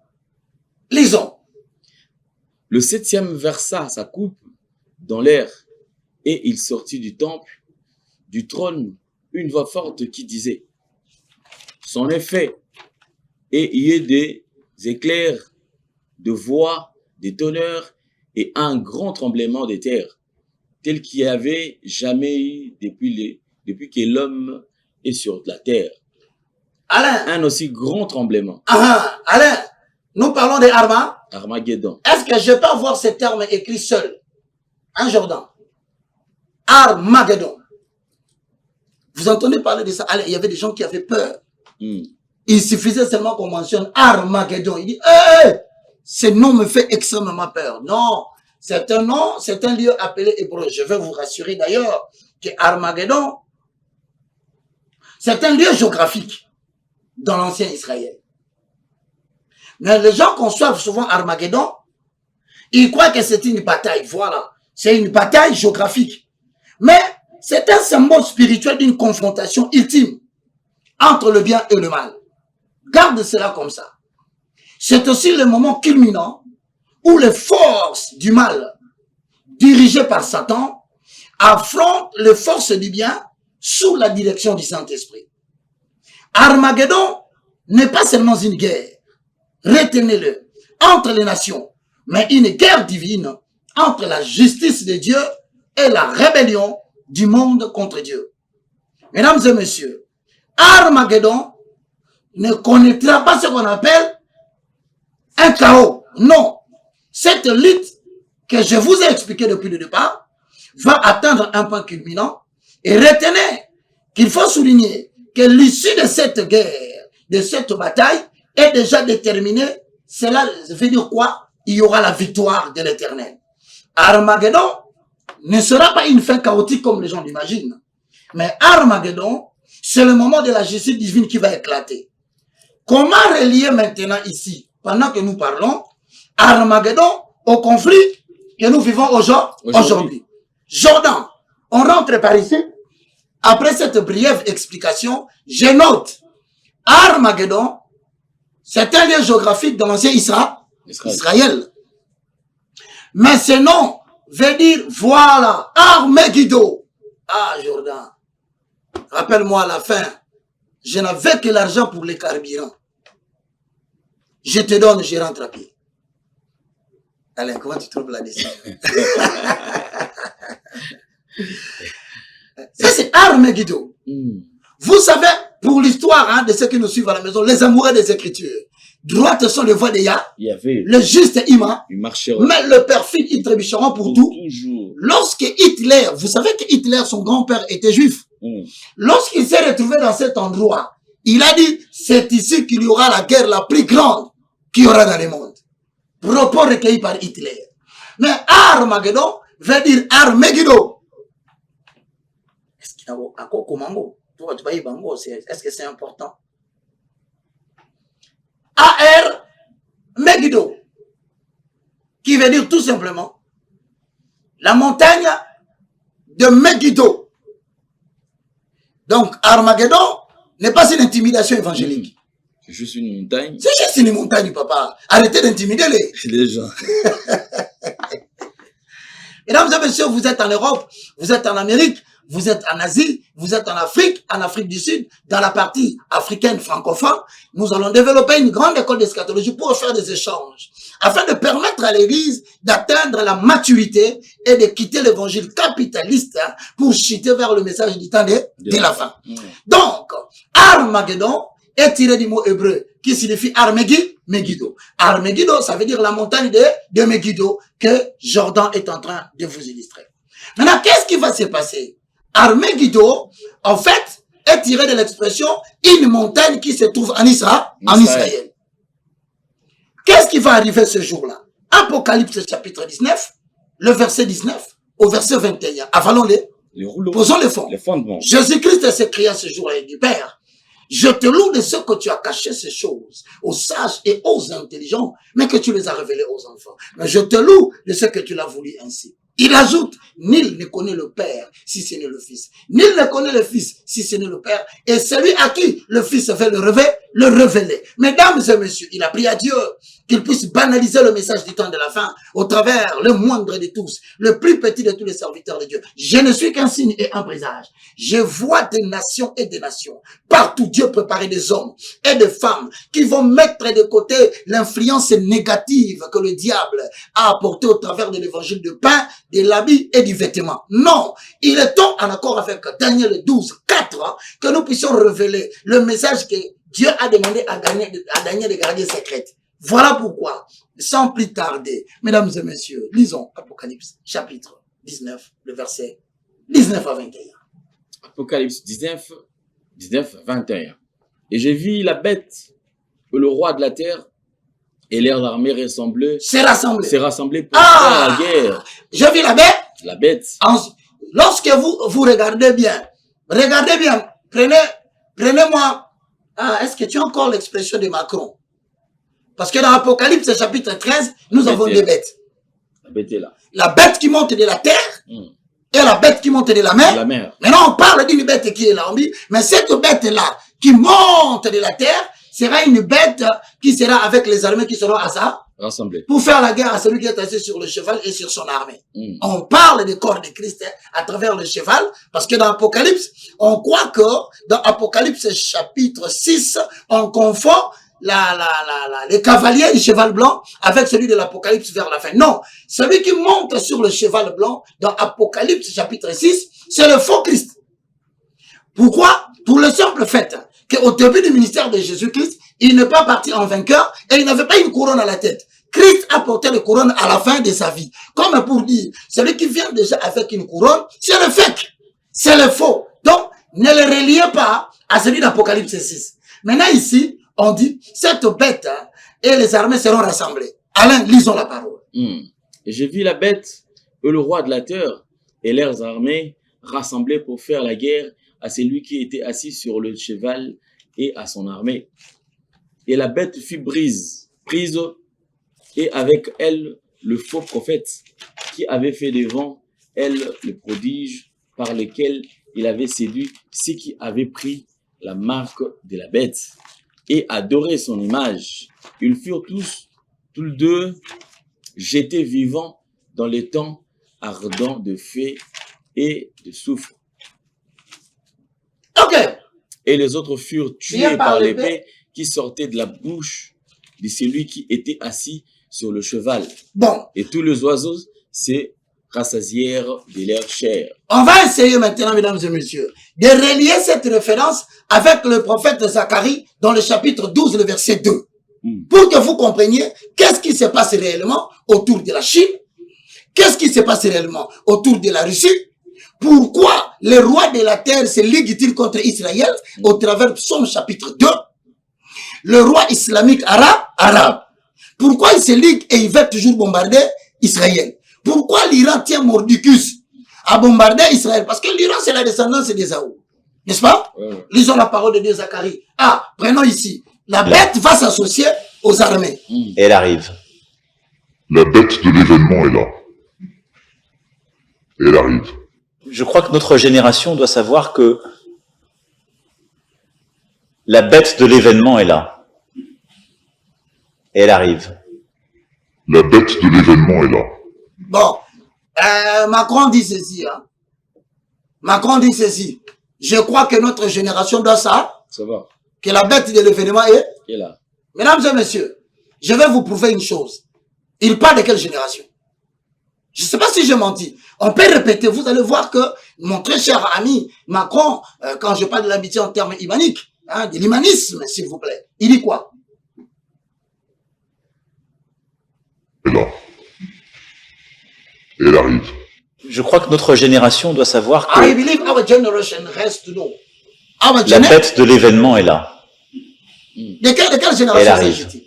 Lisons. Le septième versa sa coupe dans l'air, et il sortit du temple, du trône, une voix forte qui disait, c'en est fait, et il y a des éclairs, de voix, des tonnerres, et un grand tremblement de terre, tel qu'il n'y avait jamais eu depuis que l'homme est sur la terre. Alain. Un aussi grand tremblement. Alain, nous parlons de Armageddon. Est-ce que je peux avoir ce terme écrit seul? En Jordan. Armageddon. Vous entendez parler de ça? Allez, il y avait des gens qui avaient peur. Il suffisait seulement qu'on mentionne Armageddon. Il dit, ce nom me fait extrêmement peur. Non, c'est un nom, c'est un lieu appelé hébreu. Je vais vous rassurer d'ailleurs que Armageddon, c'est un lieu géographique dans l'ancien Israël. Mais les gens conçoivent souvent Armageddon, ils croient que c'est une bataille. Voilà. C'est une bataille géographique. Mais c'est un symbole spirituel d'une confrontation ultime entre le bien et le mal. Garde cela comme ça. C'est aussi le moment culminant où les forces du mal, dirigées par Satan, affrontent les forces du bien sous la direction du Saint-Esprit. Armageddon n'est pas seulement une guerre, retenez-le, entre les nations, mais une guerre divine entre la justice de Dieu et la rébellion du monde contre Dieu. Mesdames et messieurs, Armageddon ne connaîtra pas ce qu'on appelle un chaos. Non. Cette lutte que je vous ai expliquée depuis le départ va atteindre un point culminant. Et retenez qu'il faut souligner que l'issue de cette guerre, de cette bataille, est déjà déterminée. Cela veut dire quoi? Il y aura la victoire de l'Éternel. Armageddon ne sera pas une fin chaotique comme les gens l'imaginent. Mais Armageddon, c'est le moment de la justice divine qui va éclater. Comment relier maintenant ici, pendant que nous parlons, Armageddon au conflit que nous vivons aujourd'hui? Jordan, on rentre par ici. Après cette brève explication, je note Armageddon, c'est un lieu géographique dans l'ancien Israël. Mais ce nom veut dire, voilà, Armageddon. Ah, Jordan, rappelle-moi à la fin, je n'avais que l'argent pour les carburants. Je te donne, je rentre à pied. Alain, comment tu trouves là-dessus? Ça, c'est Armageddon. Vous savez, pour l'histoire de ceux qui nous suivent à la maison, les amoureux des Écritures, droites sont les voies de Yahvé, le juste ima, mais le perfide, ils trébucheront pour tout. Lorsque Hitler, vous savez que Hitler, son grand-père était juif. Lorsqu'il s'est retrouvé dans cet endroit, Il a dit, c'est ici qu'il y aura la guerre la plus grande qu'il y aura dans le monde. Propos recueillis par Hitler. Mais Armageddon veut dire Armageddon. Est-ce qu'il y a un comment? Est-ce que c'est important? AR Megiddo, qui veut dire tout simplement la montagne de Megiddo. Donc Armageddon n'est pas une intimidation évangélique. C'est juste une montagne. C'est juste une montagne, papa. Arrêtez d'intimider les gens. Mesdames et messieurs, vous êtes en Europe, vous êtes en Amérique, vous êtes en Asie, vous êtes en Afrique du Sud, dans la partie africaine francophone. Nous allons développer une grande école d'eschatologie pour faire des échanges, afin de permettre à l'Église d'atteindre la maturité et de quitter l'évangile capitaliste pour chuter vers le message du temps de la fin. Donc, Armageddon est tiré du mot hébreu qui signifie Megiddo. Megiddo, ça veut dire la montagne de Megiddo que Jordan est en train de vous illustrer. Maintenant, qu'est-ce qui va se passer? Megiddo, en fait, est tiré de l'expression une montagne qui se trouve en Israël. Qu'est-ce qui va arriver ce jour-là? Apocalypse chapitre 19, le verset 19 au verset 21. Avalons-les. Posons les fonds. Les fondements. Jésus-Christ s'écria ce jour-là et dit, Père, je te loue de ce que tu as caché ces choses aux sages et aux intelligents, mais que tu les as révélées aux enfants. Mais je te loue de ce que tu l'as voulu ainsi. Il ajoute, nul ne connaît le Père si ce n'est le Fils. Nul ne connaît le Fils si ce n'est le Père. Et celui à qui le Fils veut le révéler. Mesdames et messieurs, il a prié à Dieu qu'il puisse banaliser le message du temps de la fin au travers le moindre de tous, le plus petit de tous les serviteurs de Dieu. Je ne suis qu'un signe et un présage. Je vois des nations et des nations. Partout, Dieu préparait des hommes et des femmes qui vont mettre de côté l'influence négative que le diable a apportée au travers de l'évangile de pain, de l'habit et du vêtement. Non, il est temps, en accord avec Daniel 12, 4, que nous puissions révéler le message que Dieu a demandé à Daniel de garder secrète. Voilà pourquoi, sans plus tarder, mesdames et messieurs, lisons Apocalypse chapitre 19, le verset 19 à 21. Apocalypse 19, 21. Et j'ai vu la bête, le roi de la terre, et l'air d'armée s'est rassemblé pour faire la guerre. J'ai vu la bête. La bête. Lorsque vous regardez bien, prenez-moi. Est-ce que tu as encore l'expression de Macron? Parce que dans Apocalypse chapitre 13, nous avons deux bêtes. La bête est là. La bête qui monte de la terre et la bête qui monte de la mer. Maintenant, on parle d'une bête qui est là. Mais cette bête-là qui monte de la terre sera une bête qui sera avec les armées qui seront à ça. Rassemblés. Pour faire la guerre à celui qui est assis sur le cheval et sur son armée. On parle du corps de Christ à travers le cheval, parce que dans Apocalypse, on croit que dans Apocalypse chapitre 6, on confond les cavaliers du cheval blanc avec celui de l'Apocalypse vers la fin. Non, celui qui monte sur le cheval blanc dans Apocalypse chapitre 6, c'est le faux Christ. Pourquoi? Pour le simple fait qu'au début du ministère de Jésus-Christ, il n'est pas parti en vainqueur et il n'avait pas une couronne à la tête. Christ a porté la couronne à la fin de sa vie. Comme pour dire, celui qui vient déjà avec une couronne, c'est le fake, c'est le faux. Donc, ne le reliez pas à celui d'Apocalypse 6. Maintenant ici, on dit, cette bête et les armées seront rassemblées. Alain, lisons la parole. Et j'ai vu la bête et le roi de la terre et leurs armées rassemblés pour faire la guerre à celui qui était assis sur le cheval et à son armée. Et la bête fut prise, et avec elle le faux prophète qui avait fait devant elle le prodige par lequel il avait séduit ceux qui avaient pris la marque de la bête et adoré son image. Ils furent tous les deux jetés vivants dans les temps ardents de feu et de soufre. Ok. Et les autres furent tués par l'épée qui sortait de la bouche de celui qui était assis sur le cheval. Bon. Et tous les oiseaux se rassasièrent de leur chair. On va essayer maintenant, mesdames et messieurs, de relier cette référence avec le prophète Zacharie dans le chapitre 12, le verset 2. Pour que vous compreniez qu'est-ce qui se passe réellement autour de la Chine, qu'est-ce qui se passe réellement autour de la Russie, Pourquoi les rois de la terre se liguent-ils contre Israël au travers de Psaume chapitre 2? Le roi islamique arabe. Pourquoi ils se liguent et ils veulent toujours bombarder Israël? Pourquoi l'Iran tient Mordicus à bombarder Israël? Parce que l'Iran, c'est la descendance d'Ésaü. N'est-ce pas? Lisons la parole de Dieu, Zacharie. Ah, prenons ici. La bête va s'associer aux armées. Et elle arrive. La bête de l'événement est là. Et elle arrive. Je crois que notre génération doit savoir que la bête de l'événement est là. Et elle arrive. La bête de l'événement est là. Bon, Macron dit ceci. Hein. Macron dit ceci. Je crois que notre génération doit ça. Ça va. Que la bête de l'événement est là. Mesdames et messieurs, je vais vous prouver une chose. Il parle de quelle génération? Je ne sais pas si j'ai menti. On peut répéter, vous allez voir que mon très cher ami Macron, quand je parle de l'amitié en termes imaniques, hein, de l'humanisme, s'il vous plaît, il dit quoi? Et là. Et elle arrive. Je crois que notre génération doit savoir que I believe our generation has to know. Our la bête de l'événement est là. De quelle Elle génération arrive. s'agit-il?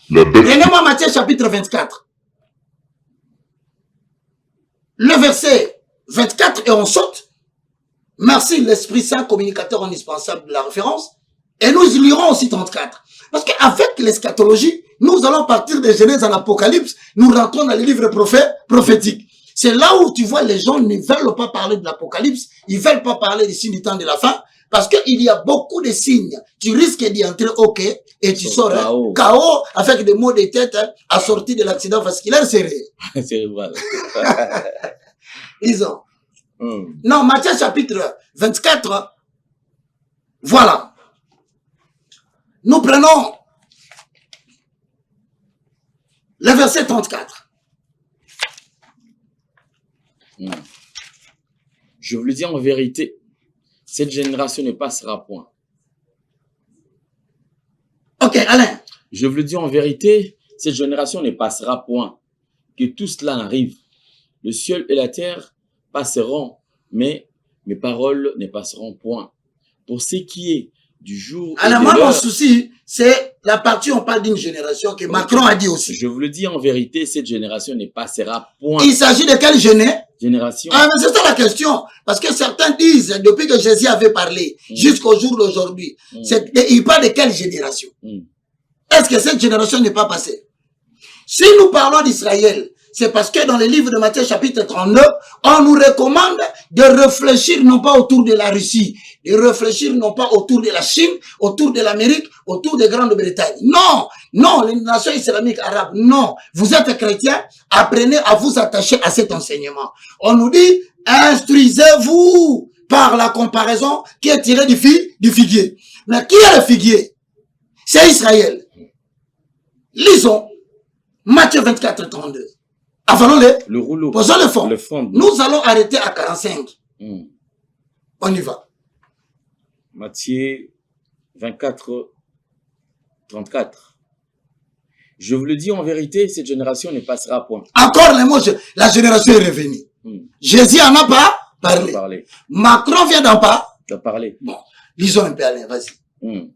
La bête. Prenez-moi Matthieu chapitre 24. Le verset 24 et on saute. Merci l'Esprit Saint, communicateur indispensable de la référence. Et nous lirons aussi 34. Parce qu'avec l'eschatologie, nous allons partir de Genèse en Apocalypse, nous rentrons dans les livres prophétiques. C'est là où tu vois les gens ne veulent pas parler de l'Apocalypse, ils veulent pas parler des signes du temps de la fin, parce qu'il y a beaucoup de signes. Tu risques d'y entrer, ok, et tu sors KO avec des maux de tête assortis de l'accident vasculaire Cérébral. Disons. Non, Matthieu chapitre 24, voilà. Nous prenons le verset 34. Je vous le dis en vérité, cette génération ne passera point. Ok, Alain. Je vous le dis en vérité, cette génération ne passera point. Que tout cela arrive. Le ciel et la terre passeront, mais mes paroles ne passeront point. Pour ce qui est du jour et Alors de moi, mon l'heure, souci, c'est la partie où on parle d'une génération que Macron a dit aussi. je vous le dis en vérité, cette génération ne passera point. Il s'agit de quelle Génération. Ah, mais c'est ça la question. Parce que certains disent, depuis que Jésus avait parlé, jusqu'au jour d'aujourd'hui, il parle de quelle génération? Est-ce que cette génération n'est pas passée? Si nous parlons d'Israël, c'est parce que dans le livre de Matthieu chapitre 39, on nous recommande de réfléchir non pas autour de la Russie, de réfléchir non pas autour de la Chine, autour de l'Amérique, autour de Grande-Bretagne. Non, non, les nations islamiques arabes, non. Vous êtes chrétiens, apprenez à vous attacher à cet enseignement. On nous dit, instruisez-vous par la comparaison qui est tirée du figuier. Mais qui est le figuier? C'est Israël. Lisons Matthieu 24, 32. Avalons-le. Le rouleau. Posons le fond. Le fond. Nous allons arrêter à 45. On y va. Matthieu 24, 34. Je vous le dis en vérité, cette génération ne passera point. Encore les mots, la génération est revenue. Jésus en a pas parlé. Macron vient d'en parler. Bon, lisons un peu, Alain, vas-y.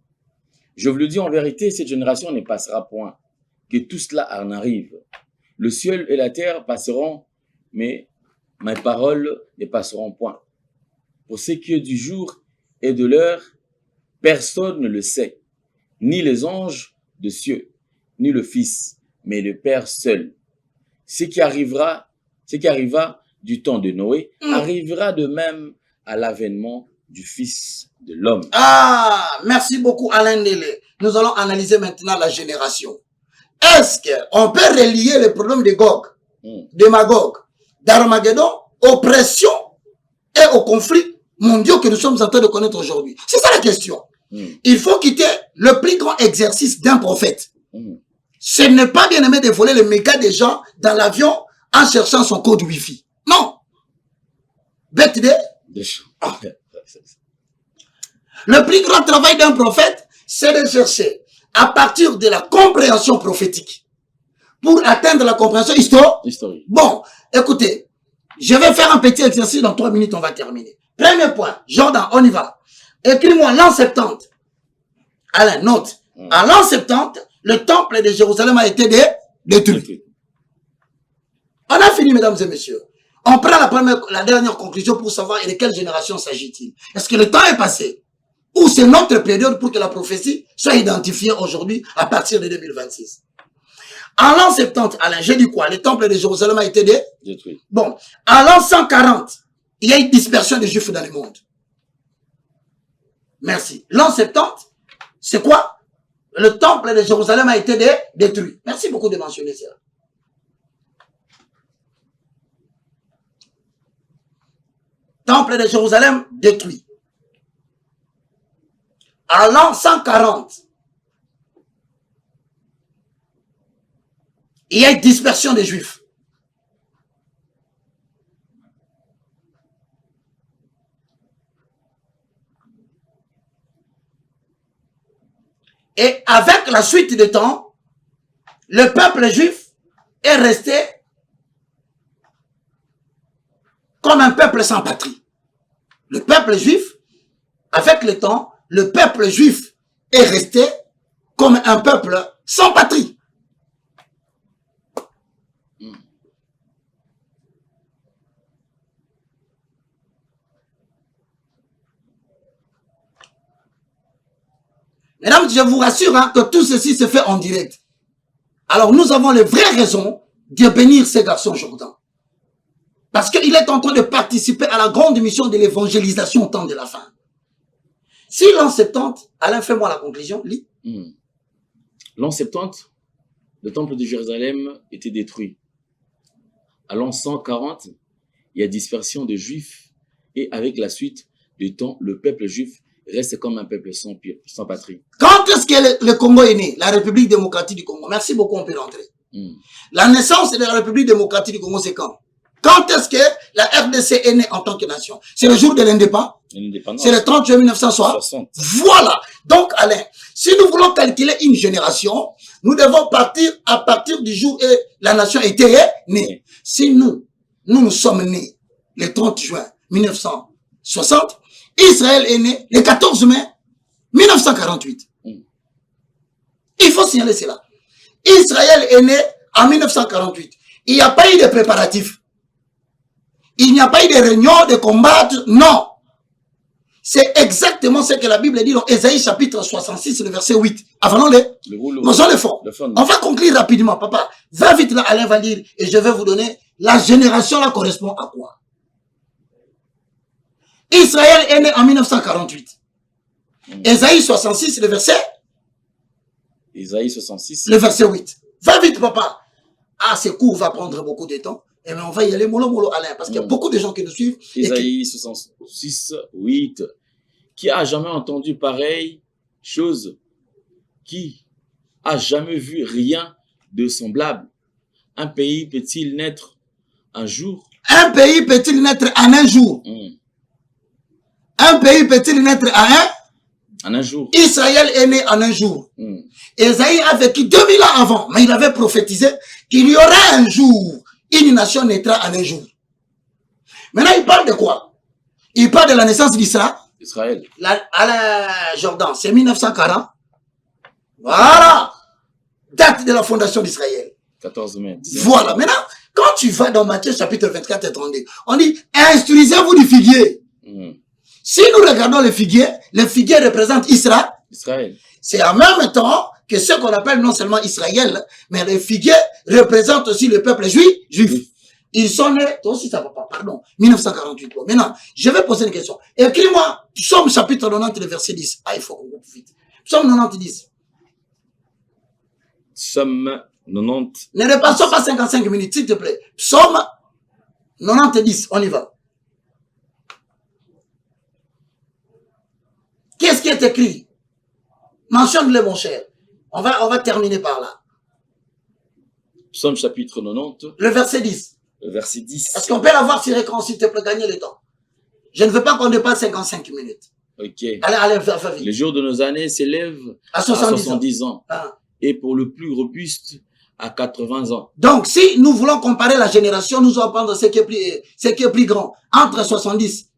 Je vous le dis en vérité, cette génération ne passera point. Que tout cela en arrive. Le ciel et la terre passeront, mais mes paroles ne passeront point. Pour ce qui est du jour et de l'heure, personne ne le sait, ni les anges de cieux, ni le Fils, mais le Père seul. Ce qui arriva du temps de Noé, arrivera de même à l'avènement du Fils de l'homme. Ah, merci beaucoup Alain Nélé. Nous allons analyser maintenant la génération. Est-ce qu'on peut relier le problème de Gog, de Magog, d'Armageddon, aux pressions et aux conflits mondiaux que nous sommes en train de connaître aujourd'hui? C'est ça la question. Il faut quitter le plus grand exercice d'un prophète. Ce n'est pas bien aimé de voler les mégas des gens dans l'avion en cherchant son code Wi-Fi. Non. Bête de... Le plus grand travail d'un prophète, c'est de chercher à partir de la compréhension prophétique pour atteindre la compréhension historique. Bon, écoutez, Je vais faire un petit exercice dans 3 minutes, on va terminer. Premier point, Jordan, on y va. Écris-moi l'an 70. Alain, note. En l'an 70, le temple de Jérusalem a été détruit. On a fini, mesdames et messieurs. On prend la dernière conclusion pour savoir de quelle génération s'agit-il. Est-ce que le temps est passé? Ou c'est notre période pour que la prophétie soit identifiée aujourd'hui à partir de 2026? En l'an 70, Alain, j'ai dit quoi? Le temple de Jérusalem a été détruit. Bon, en l'an 140, il y a une dispersion des Juifs dans le monde. Merci. L'an 70, c'est quoi? Le temple de Jérusalem a été détruit. Merci beaucoup de mentionner cela. Temple de Jérusalem détruit. En l'an 140, il y a une dispersion des Juifs. Et avec la suite des temps, le peuple juif est resté comme un peuple sans patrie. Le peuple juif, avec le temps, le peuple juif est resté comme un peuple sans patrie. Mesdames, je vous rassure que tout ceci se fait en direct. Alors nous avons les vraies raisons de bénir ces garçons Jordan. Parce qu'il est en train de participer à la grande mission de l'évangélisation au temps de la fin. Si l'an 70, Alain, fais-moi la conclusion, lis. L'an 70, le temple de Jérusalem était détruit. À l'an 140, il y a dispersion des Juifs et avec la suite du temps, le peuple juif reste comme un peuple sans patrie. Quand est-ce que le Congo est né? La République démocratique du Congo. Merci beaucoup, on peut rentrer. La naissance de la République démocratique du Congo, c'est quand? Quand est-ce que la RDC est née en tant que nation? C'est le jour de l'indépendance. C'est le 30 juin 1960. Voilà. Donc, Alain, si nous voulons calculer une génération, nous devons partir à partir du jour où la nation était née. Si nous sommes nés le 30 juin 1960, Israël est né le 14 mai 1948. Il faut signaler cela. Israël est né en 1948. Il n'y a pas eu de préparatifs. Il n'y a pas eu de réunion, de combat. Non. C'est exactement ce que la Bible dit dans Ésaïe chapitre 66, le verset 8. Avant le fond. On va conclure rapidement, papa. Va vite là, Alain va lire et je vais vous donner la génération là correspond à quoi. Israël est né en 1948. Ésaïe 66, le verset. Ésaïe 66. Le verset 8. Va vite, papa. Ah, ce cours va prendre beaucoup de temps. Et on va y aller mollo, Alain, parce qu'il y a beaucoup de gens qui nous suivent. Ésaïe 66, 8. Qui a jamais entendu pareille chose? Qui a jamais vu rien de semblable? Un pays peut-il naître un jour? Un pays peut-il naître en un jour? Un pays peut-il naître en un jour? Israël est né en un jour. Ésaïe a vécu 2000 ans avant, mais il avait prophétisé qu'il y aura un jour, une nation naîtra en un jour. Maintenant, il parle de quoi? Il parle de la naissance d'Israël. Israël. Alain Jordan, c'est 1940. Voilà. Date de la fondation d'Israël. 14 mai. Voilà. Maintenant, quand tu vas dans Matthieu chapitre 24 et 32, on dit, instruisez-vous du figuier. Si nous regardons le figuier représente Israël. C'est en même temps que ce qu'on appelle non seulement Israël, mais le figuier représente aussi le peuple juif. Ils sont nés, toi aussi ça va pas, pardon, 1948. Maintenant, je vais poser une question. Écris-moi, Psaume chapitre 90, le verset 10. Ah, il faut qu'on coupe vite. Psaume 90, 10. Psaume 90. Ne repassons pas 55 minutes, s'il te plaît. Psaume 90, 10. On y va. Qu'est-ce qui est écrit? Mentionne-le, mon cher. On va terminer par là. Psaume chapitre 90. Le verset 10. Le verset 10. Est-ce qu'on peut l'avoir sur écran, s'il te plaît, gagner le temps? Je ne veux pas qu'on dépasse 55 minutes. Ok. Allez, va vite. Les jours de nos années s'élèvent à 70 ans. Ah. Et pour le plus robuste, à 80 ans. Donc, si nous voulons comparer la génération, nous allons prendre ce qui est plus grand, entre 70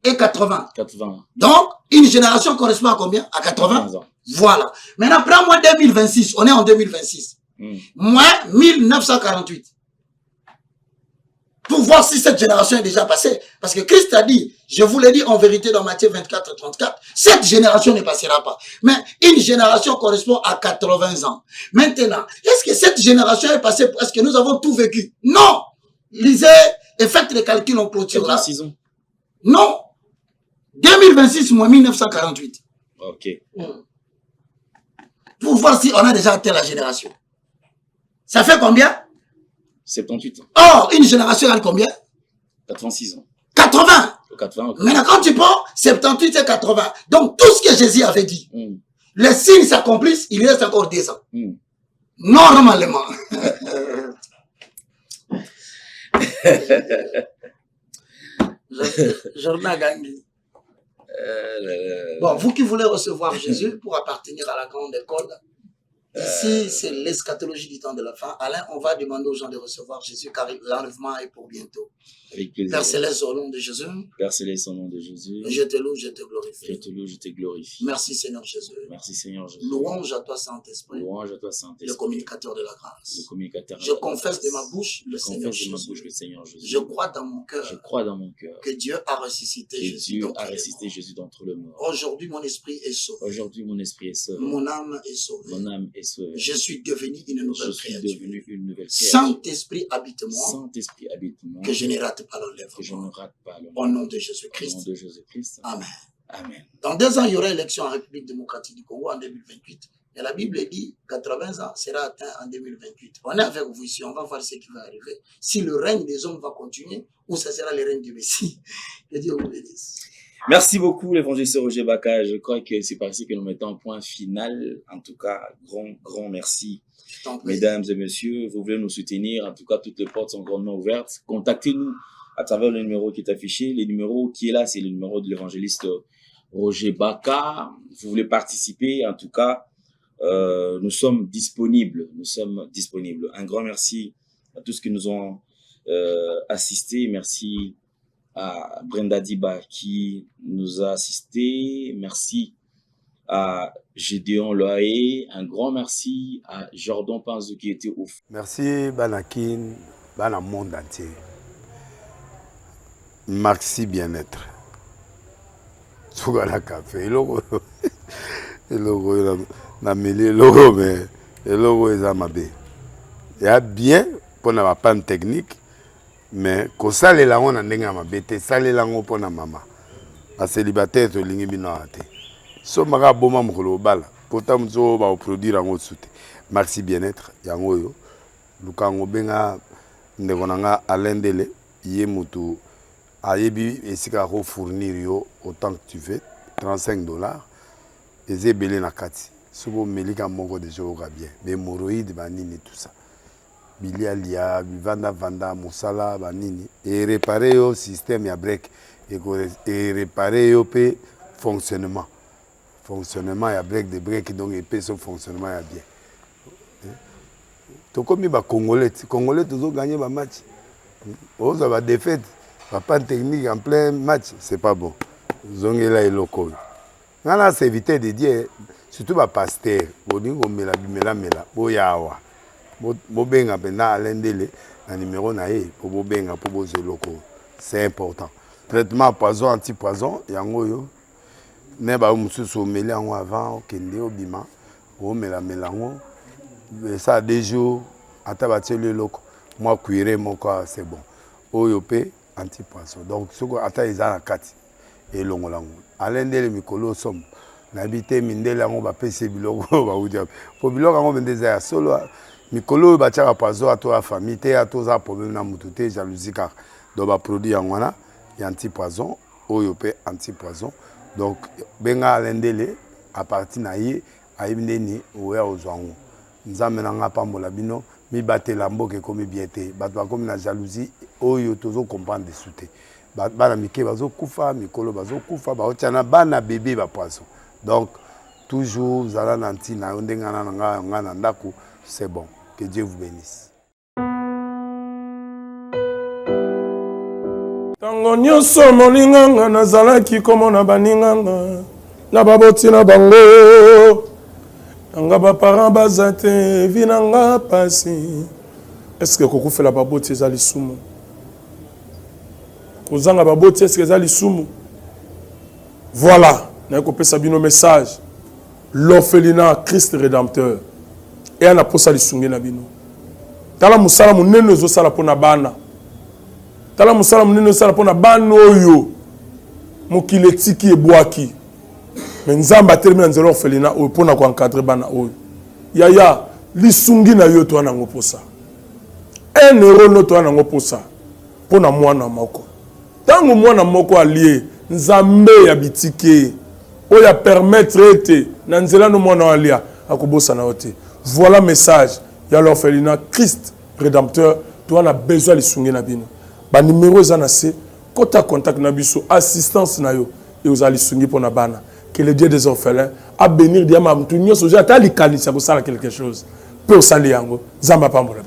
et 80. 80. Donc, une génération correspond à combien? À 80 ans. Voilà. Maintenant, prends-moi 2026. On est en 2026. Moins 1948. Pour voir si cette génération est déjà passée. Parce que Christ a dit, je vous l'ai dit en vérité dans Matthieu 24, 34, cette génération ne passera pas. Mais une génération correspond à 80 ans. Maintenant, est-ce que cette génération est passée parce que nous avons tout vécu? Non! Lisez et faites les calculs en clôture là. 6 ans. Non! 2026 moins 1948. Ok. Pour voir si on a déjà atteint la génération. Ça fait combien? 78 ans. Or, une génération a combien? 86 ans. 80. 80 ans. Maintenant, quand tu prends 78 et 80, donc tout ce que Jésus avait dit, les signes s'accomplissent, il reste encore 10 ans. Normalement. Jordan a gagné. Bon, vous qui voulez recevoir Jésus pour appartenir à la grande école, ici, c'est l'eschatologie du temps de la fin. Alain, on va demander aux gens de recevoir Jésus car l'enlèvement est pour bientôt. Avec plaisir. Père Céleste, au nom de Jésus. Père Céleste, au nom de Jésus. Je te loue, je te glorifie. Je te loue, je te glorifie. Merci Seigneur Jésus. Merci Seigneur Jésus. Louange à toi Saint-Esprit. Louange à toi Saint-Esprit. Le communicateur de la grâce. Le communicateur. Je confesse de ma bouche le Seigneur Jésus. Jésus. Je crois dans mon cœur. Je crois dans mon cœur. Que Dieu a ressuscité Jésus. Dieu a ressuscité Jésus d'entre les morts. Aujourd'hui, mon esprit est sauvé. Aujourd'hui, mon esprit est sauvé. Mon âme est sauvée. Mon âme est sauvée. Je suis devenu une nouvelle créature. Je suis devenu une nouvelle créature. Saint-Esprit habite-moi. Saint-Esprit habite-moi. Que je ne rate pas l'enlèvement. Que je ne rate pas l'enlèvement. Au nom de Jésus-Christ. Au nom de Jésus-Christ. Amen. Amen. Dans 2 ans, il y aura élection en République démocratique du Congo en 2028. Et la Bible dit 80 ans sera atteint en 2028. On est avec vous ici, on va voir ce qui va arriver. Si le règne des hommes va continuer ou ça sera le règne du Messie. Que Dieu vous bénisse. Merci beaucoup, l'évangéliste Roger Baka. Je crois que c'est par ici que nous mettons un point final. En tout cas, grand merci. Mesdames et messieurs, vous voulez nous soutenir. En tout cas, toutes les portes sont grandement ouvertes. Contactez-nous à travers le numéro qui est affiché. Le numéro qui est là, c'est le numéro de l'évangéliste Roger Baka. Vous voulez participer, en tout cas, nous sommes disponibles. Un grand merci à tous qui nous ont assistés. Merci à Brenda Diba qui nous a assistés. Merci à Gédéon Loaé. Un grand merci à Jordan Panzo qui était au... Merci Banakin, Bana monde entier. Merci bien-être. Sougala café, logo na mêlé logo mais logo ezamabe. Il y a bien pour na panne technique mais ko sale la on ndenge mabe te sale la ngo pour na mama. A célibataire to lingi bino ate. So maka boma mukolo bala pourtant mzo ba produire ngo soute. Merci bien-être yango yo. Lukango benga ndeko nanga alendele ye mutu ayebi esika ko fournir yo autant que tu veux $35 ezebele na kati sobo melika moko de joga bien bémoroïde banini tout ça bilialia vanda musala banini et réparer yo système ya break et réparer yo pe fonctionnement ya break de break donc et pe son fonctionnement ya bien to comme ba congolais toujours gagner ba match on va défaite papa technique en plein match c'est pas bon zongela eloko ngana c'est éviter de dire surtout ba pasteur boningo mela boyawa bobenga pena alendele na numéro na ye po bobenga po bozeloko c'est important traitement poison anti-poison yango yo ne ba mususu meli yango avant okende obima o mela ngo ça 2 jours ata bateli loko moi cuire moko c'est bon oyo pe anti-poison donc soko ata ezana kati elongolango alendele mikolo somme nabité mindele yango bapese biloko baudia po biloko yango bendeza ya solo mikolo batiaka poison ato ya famille te atoza problème na mutu te jalousie car donc ba produit yango wana ya anti-poison oyo pe anti-poison donc benga alendele à partir na ye ayibindeni oya ozwango nzambe nanga pambola bino mi batela mboke komi bien te bato bakomi na jalousie oyo tozo comprendre de soute bana mike bazo kufa mikolo bazo kufa baotiana bana bébé ba poisson donc toujours zala na ntina ndengana nga na ndako c'est bon Que Dieu vous bénisse. Tango nyonso molinganga nazalaki komona baninganga na baboti na bango nanga baparent baza te vi nanga pasi. Est-ce que kokufela baboti eza lisumu? Kozanga baboti est-ce que eza lisumu? Voilà, nakopesa bino message. L'orphelinat Christ rédempteur et ana posa lisungi na bino. Tala musala munene ezosala pona bana. Tala musala munene ezosala pona bana oyo mokili etiki ebwaki. Mais nzamba telemi na nzela orphelinat oyo pona ko encadrer bana oyo. Yaya lisungi na yo to ana ngoposa. 1 euro no to ana ngoposa pona mwana moko. Tango mwana moko allié nzambe ya bitike oya permettre ete na nzela no mwana alia akobosa na ote. Voilà message ya l'orphelinat Christ rédempteur. Tu as besoin de lisungi na bino. Ba numéro za na se kota contact na biso assistance na yo et aux lisungi pona bana. Que le Dieu des orphelins a bénir diama mtu nyoso ja ta likanisa ko sala quelque chose. Pe osali yango zamba pambola.